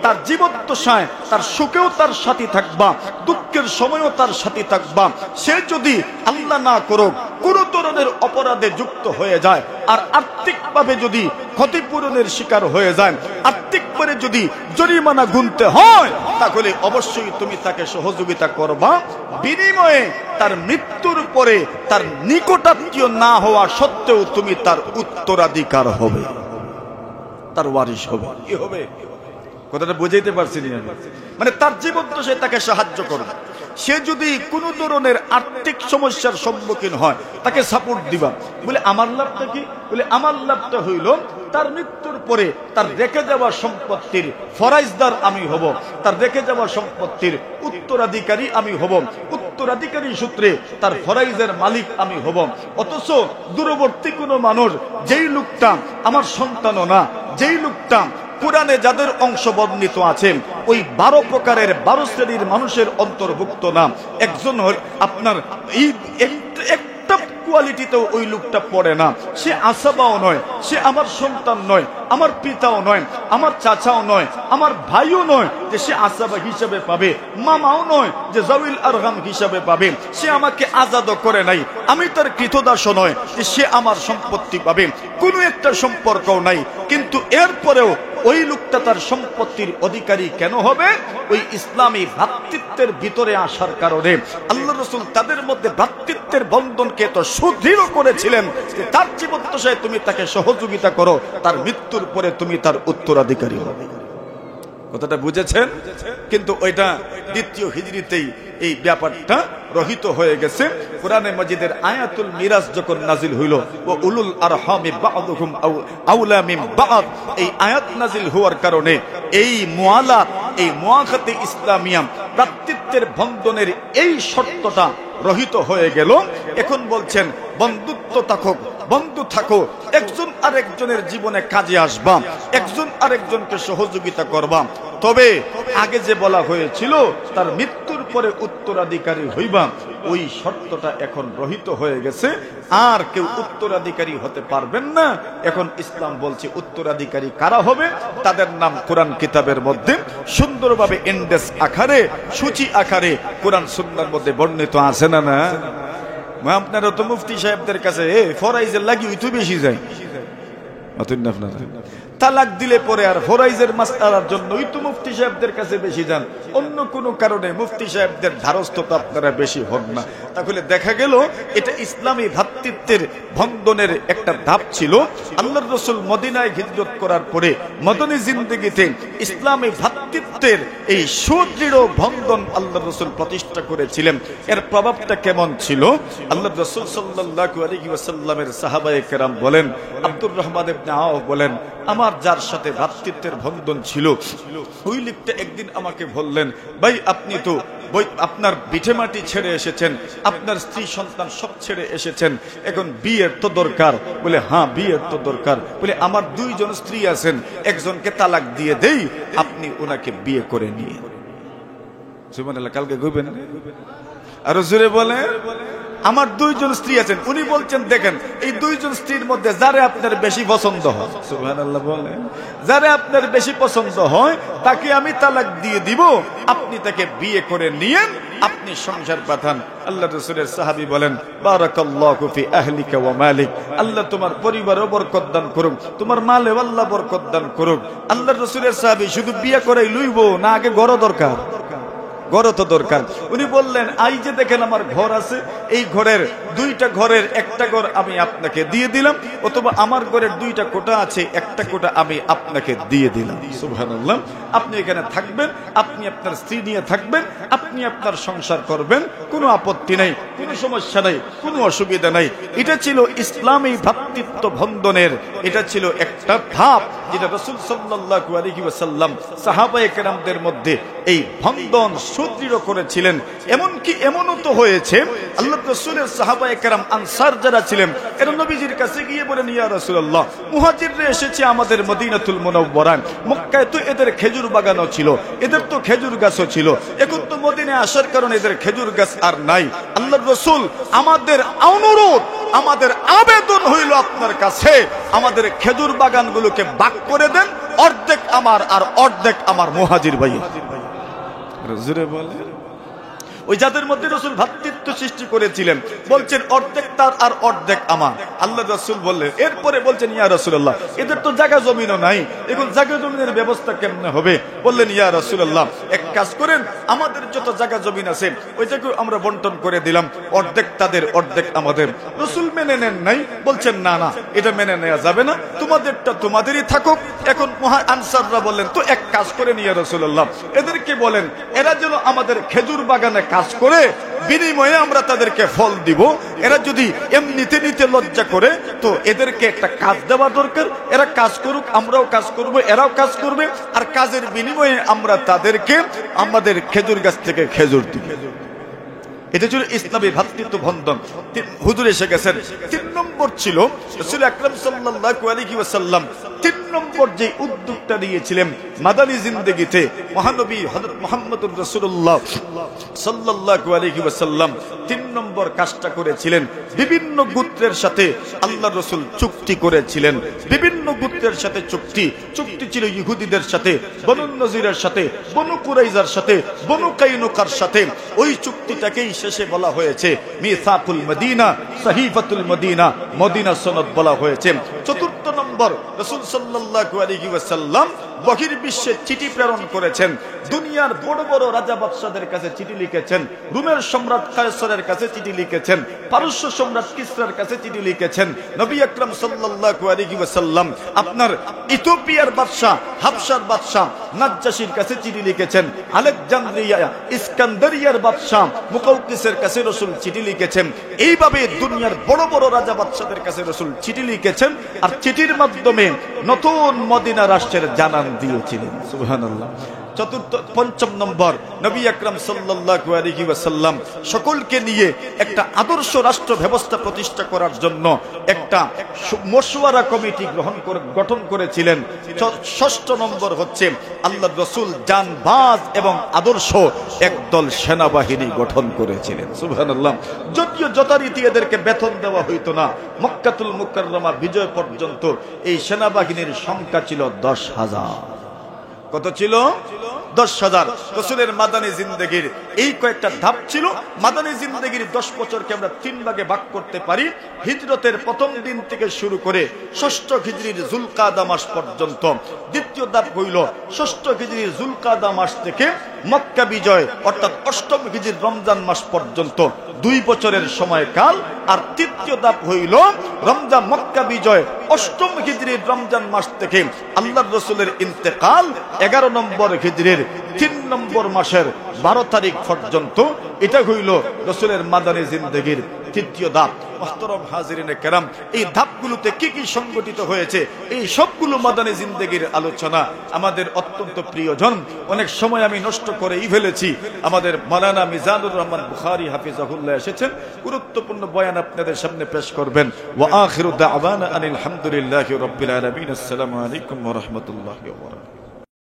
S1: তার জীবদ্দশায় তার সুখেও তার সাথী থাকবা, দুঃখের সময়ও তার সাথী থাকবা। সে যদি আল্লাহ না করুক কোন ধরনের অপরাধে যুক্ত হয়ে যায়, আর আর্থিকভাবে যদি ক্ষতিপূরণের শিকার হয়ে যায়, আর্থিকভাবে যদি জরিমানা গুনতে হয়, তাহলে অবশ্যই তুমি তাকে সহযোগিতা করবা। বিনিময়ে তার মৃত্যুর পরে তার নিকটাত্মীয় না হওয়া সত্ত্বেও তুমি তার উত্তরাধিকার হবে, তার ওয়ারিশ হবে। কি হবে? কথাটা বুঝাইতে পারছি না? মানে তার জীবদ্দশায় তাকে সাহায্য করবে। সে যদি কোনো ধরনের আর্থিক সমস্যার সম্মুখীন হয়, তাকে সাপোর্ট দিবা। বলে আমার লাভটা কি? বলে আমার লাভটা হইল তার মৃত্যুর পরে তার রেখে যাওয়া সম্পত্তির ফরাইজদার আমি হব, তার রেখে যাওয়া সম্পত্তির উত্তরাধিকারী আমি হব, উত্তরাধিকারী সূত্রে তার ফরাইজের মালিক আমি হব। অথচ দূরবর্তী কোনো মানুষ, যেই লোকটা আমার সন্তানও না, যেই লোকটা কুরআনে যাদের অংশ বর্ণিত আছে ওই 12 প্রকারের 12 শ্রেণীর মানুষের অন্তর্ভুক্ত না, একজন আপনার এই একটা কোয়ালিটিতেও ওই লোকটা পড়ে না। সে আসাবাও নয়, সে আমার সন্তান নয়, আমার পিতাও নয়, আমার চাচাও নয়, আমার ভাইও নয় যে সে আসাবা হিসাবে পাবে, মামাও নয় যে জাউল আরহাম হিসাবে পাবে। সে আমাকে আজাদ করে নাই, আমি তার কৃতদাসও নয় যে সে আমার সম্পত্তি পাবে, কোনো একটা সম্পর্কও নাই। কিন্তু এরপরেও ওই লোকটা তার সম্পত্তির অধিকারী কেন হবে? ওই ইসলামী ভ্রাতৃত্বের ভিতরে আসার কারণে। আল্লাহ রাসূল তাদের মধ্যে ভ্রাতৃত্বের বন্ধনকে তো সুদৃঢ় করেছিলেন যে তার জীবদ্দশায় তুমি তাকে সহযোগিতা করো, তার মৃত্যুর পরে তুমি তার উত্তরাধিকারী হবে। কথাটা বুঝেছেন? কিন্তু ওইটা দ্বিতীয় হিজরিতেই এই ব্যাপারটা রহিত হয়ে গেছে। কোরআনে মাজিদের আয়াতুল মিরাজ যখন নাজিল হইল, ও উলুল আরহামি বা'দুহুম আউলা মিন বা'দ, এই আয়াত নাজিল হওয়ার কারণে এই মুআলাত, এই মুআখাতে ইসলামিয়া, ভ্রাতৃত্বের বন্ধনের এই শর্তটা রহিত হয়ে গেল। এখন বলছেন বন্ধুত্ব থাকুক, বন্ধু থাকো, একজন আরেকজনের জীবনে কাজে আসবা, একজন আরেকজনকে সহযোগিতা করবা। তবে আগে যে বলা হয়েছিল তার মৃত্যুর পরে উত্তরাধিকারী হইবা, ওই শর্তটা এখন রহিত হয়ে গেছে। আর কেউ উত্তরাধিকারী হতে পারবেন না। এখন ইসলাম বলছে উত্তরাধিকারী কারা হবে, তাদের নাম কোরআন কিতাবের মধ্যে সুন্দরভাবে ইন্ডেক্স আকারে, সূচি আকারে কোরআন সুন্নাহর মধ্যে বর্ণিত আছে না? না আপনারা তো মুফতি সাহেবদের কাছে ফরাইজের লাগি ওই তো বেশি যায়, আপনারা তালাক দিলে পরে আর ফরাইজের মাসআলার জন্যই তো মুফতি সাহেবদের কাছে বেশি যান, অন্য কোনো কারণে মুফতি সাহেবদের ধারস্থতা আপনারা বেশি হন না। তাহলে দেখা গেল এটা ইসলামী ভ্রাতৃত্বের বন্ধনের একটা ধাপ ছিল। আল্লাহর রাসূল মদিনায় হিজরত করার পরে মদনী জিন্দেগিতে ইসলামী ভ্রাতৃত্বের এই সুদৃঢ় বন্ধন আল্লাহর রাসূল প্রতিষ্ঠা করেছিলেন। এর প্রভাবটা কেমন ছিল? আল্লাহর রাসূল সাল্লাল্লাহু আলাইহি ওয়াসাল্লামের সাহাবায়ে কেরাম বলেন, আব্দুর রহমান ইবনে আওফ বলেন, আমার যার সাথে ভ্রাতৃত্বের বন্ধন ছিল ওই লোকটা একদিন আমাকে বললেন, ভাই আপনি তো আপনার ভিটে মাটি ছেড়ে এসেছেন, আপনার স্ত্রী সন্তান সব ছেড়ে এসেছেন, এখন বিয়ের তো দরকার। বলে হ্যাঁ বিয়ের তো দরকার। বলে আমার 2 জন স্ত্রী আছেন, একজনকে তালাক দিয়ে দেই, আপনি ওনাকে বিয়ে করে নিয়ে। সুবহানাল্লাহ, কালকে কইবেন আরো জোরে বলে। আমার 2 জন স্ত্রী আছেন, উনি বলছেন দেখেন এই 2 জন স্ত্রীর মধ্যে যারে আপনার বেশি পছন্দ হয়, সুবহানাল্লাহ বলেন, যারে আপনার বেশি পছন্দ হয় তাকে আমি তালাক দিয়ে দিব, আপনি তাকে বিয়ে করে নিয়েন, আপনি সংসার পাঠান। আল্লাহ রাসূলের সাহাবী বলেন, বারাকাল্লাহু ফি আহলিকা ওয়া মালিক, আল্লাহ তোমার পরিবারেও বরকত দান করুক, তোমার মালে আল্লাহ বরকত দান করুক। আল্লাহ রাসূলের সাহাবী শুধু বিয়ে করাই লইব না, আগে ঘর দরকার? ঘরও তো দরকার। উনি বললেন, এই যে দেখেন আমার ঘর আছে, এই ঘরের 2টা ঘরের একটা ঘর আমি আপনাকে দিয়ে দিলাম, অথবা আমার ঘরের 2টা কোঠা আছে, একটা কোঠা আমি আপনাকে দিয়ে দিলাম। সুবহানাল্লাহ। আপনি এখানে থাকবেন, আপনি আপনার স্ত্রী নিয়ে থাকবেন, আপনি আপনার সংসার করবেন, কোনো আপত্তি নাই, কোনো সমস্যা নাই, কোনো অসুবিধা নাই। এটা ছিল ইসলামী ভ্রাতৃত্ব বন্ধনের, এটা ছিল একটা ধাপ যেটা রাসূল সাল্লাল্লাহু আলাইহি ওয়াসাল্লাম সাহাবায়ে কেরামদের মধ্যে এই বন্ধন সুদৃঢ় করেছিলেন। এমনকি এমনও তো হয়েছে, আল্লাহর রাসূলের সাহাবায়ে কেরাম আনসার যারা ছিলেন, এরা নবীজির কাছে গিয়ে বলেন, ইয়া রাসূলুল্লাহ, মুহাজিররা এসেছে আমাদের মদিনাতুল মুনাওয়ারা, মক্কায় তো এদের খেজুর বাগানও ছিল, এদের তো খেজুর গাছও ছিল, এখন তো মদিনায় আসার কারণে এদের খেজুর গাছ আর নাই। আল্লাহর রাসূল, আমাদের অনুরোধ, আমাদের আবেদন হইল আপনার কাছে, আমাদের খেজুর বাগানগুলোকে ভাগ করে দেন, অর্ধেক আমার আর অর্ধেক আমার মুহাজির ভাই। রাসূলে বলে, ওই যাদের মধ্যে রাসূল ভ্রাতৃত্ব সৃষ্টি করেছিলেন, বলছেন অর্ধেক তার আর অর্ধেক আমার। আল্লাহ রাসূল বললেন, এরপরে বলছেন, ইয়া রাসূলুল্লাহ, এদের তো জায়গা জমিনও নাই, এখন জায়গা জমিনের ব্যবস্থা কেমনে হবে? বললেন, ইয়া রাসূলুল্লাহ, এক কাজ করেন, আমাদের যত জায়গা জমিন আছে ওইটাকে আমরা বন্টন করে দিলাম, অর্ধেক তাদের অর্ধেক আমাদের। রাসূল মেনে নেন নাই, বলছেন না না, এটা মেনে নেওয়া যাবে না, তোমাদেরটা তোমাদেরই থাকুক। এখন আনসাররা বললেন, তো এক কাজ করেন ইয়া রাসূলুল্লাহ, এদেরকে বলেন এরা যেন আমাদের খেজুর বাগানে কাজ করে, বিনিময়ে আমরা তাদেরকে ফল দিব। এরা যদি এমনিতে নিতে লজ্জা করে, তো এদেরকে একটা কাজ দেওয়া দরকার, এরা কাজ করুক, আমরাও কাজ করব, এরাও কাজ করবে, আর কাজের বিনিময়ে আমরা তাদেরকে আমাদের খেজুর গাছ থেকে খেজুর দিব। এটা ছিল ইসলামী ভ্রাতৃত্ব বন্ধন। হুজুর এসে গেছেন। 3 নম্বর ছিল রাসূল আকরাম সাল্লাল্লাহু আলাইহি ওয়াসাল্লাম 3 নম্বর যে উদ্যোগটা নিয়েছিলেন মাদানী জিন্দেগিতে, মহানবী হযরত মুহাম্মদুর রাসূলুল্লাহ সাল্লাল্লাহু আলাইহি ওয়াসাল্লাম 3 নম্বর কাজটা করেছিলেন। বিভিন্ন গোত্রের সাথে আল্লাহর রাসূল চুক্তি করেছিলেন, বিভিন্ন গোত্রের সাথে চুক্তি ছিল ইহুদিদের সাথে, বনু নজিরের সাথে, বনু কুরাইজার সাথে, বনু কাইনুকার সাথে। ওই চুক্তিটাকেই শেষে বলা হয়েছে মিসাকুল মদিনা, সাহিফাতুল মদিনা, মদিনা সনদ বলা হয়েছে। 4 নম্বর, রাসূল সাল্লাল্লাহু আলাইহি ওয়াসাল্লাম বহির্বিশ্বে চিঠি প্রেরণ করেছেন। দুনিয়ার বড় বড় রাজা বাদশাদের কাছে চিঠি লিখেছেন, রোমের সম্রাট কায়সারের কাছে চিঠি লিখেছেন, পারস্য সম্রাট কিসরার কাছে চিঠি লিখেছেন। নবী আকরাম সাল্লাল্লাহু আলাইহি ওয়াসাল্লাম আপনার ইথিওপিয়ার বাদশা, হাবশার বাদশা নাজ্জাশীর কাছে চিঠি লিখেছেন, আলেকজান্দ্রিয়া ইস্কান্দারিয়ার বাদশা মুকাউকিসের কাছে রাসূল চিঠি লিখেছেন। এইভাবে দুনিয়ার বড় বড় রাজা বাদশাদের কাছে রাসূল চিঠি লিখেছেন, আর চিঠির মাধ্যমে নতুন মদিনা রাষ্ট্রের জানান দিয়েছিলেন। সুবহানাল্লাহ। 5 নম্বর, নবী আকরাম সাল্লাল্লাহু আলাইহি ওয়াসাল্লাম সকলকে নিয়ে একটা আদর্শ রাষ্ট্র ব্যবস্থা প্রতিষ্ঠা করার জন্য একটা মশওয়ারা কমিটি গঠন করেছিলেন। 6 নম্বর হচ্ছে আল্লাহর রাসূল জানবাজ এবং আদর্শ একদল সেনাবাহিনী গঠন করেছিলেন। সুবহানাল্লাহ। যদিও যথারীতি এদেরকে বেতন দেওয়া হইতো না, মক্কাতুল মুকাররমা বিজয় পর্যন্ত এই সেনাবাহিনীর সংখ্যা ছিল 10,000। কত ছিল? 10,000। রাসূলের মাদানী জিন্দেগির এই কয়েকটা ধাপ ছিল। মাদানী জিন্দেগির 10 বছরকে আমরা 3 ভাগে ভাগ করতে পারি। হিজরতের প্রথম দিন থেকে শুরু করে 6ষ্ঠ হিজরির যুলকাদা মাস পর্যন্ত। দ্বিতীয় ধাপ হইল 6ষ্ঠ হিজরির যুলকাদা মাস থেকে মক্কা বিজয় অর্থাৎ 8ম হিজরির রমজান মাস পর্যন্ত 2 বছরের সময়কাল। আর তৃতীয় ধাপ হইল রমজান মক্কা বিজয় 8ম হিজরির রমজান মাস থেকে আল্লাহর রাসূলের ইন্তেকাল 11 নম্বর হিজরির 3 নম্বর মাসের 12 তারিখ পর্যন্ত। এটা হইল রাসূলের মাদানী জিন্দেগির তৃতীয় ধাপ। মুহতারাম হাজিরিনে কেরাম, এই ধাপগুলোতে কি কি সংগঠিত হয়েছে, এই সবগুলো মাদানী জিন্দেগির আলোচনা আমাদের অত্যন্ত প্রিয়জন। অনেক সময় আমি নষ্ট করেই ফেলেছি। আমাদের মাওলানা মিজানুর রহমান বুখারী হাফিজাহুল্লাহ এসেছেন, গুরুত্বপূর্ণ বয়ান আপনাদের সামনে পেশ করবেন। ওয়া আখিরু দাওয়ানা আনিল হামদুলিল্লাহি রাব্বিল আলামিন। আসসালামু আলাইকুম ওয়া রাহমাতুল্লাহি ওয়া বারাকাতুহু।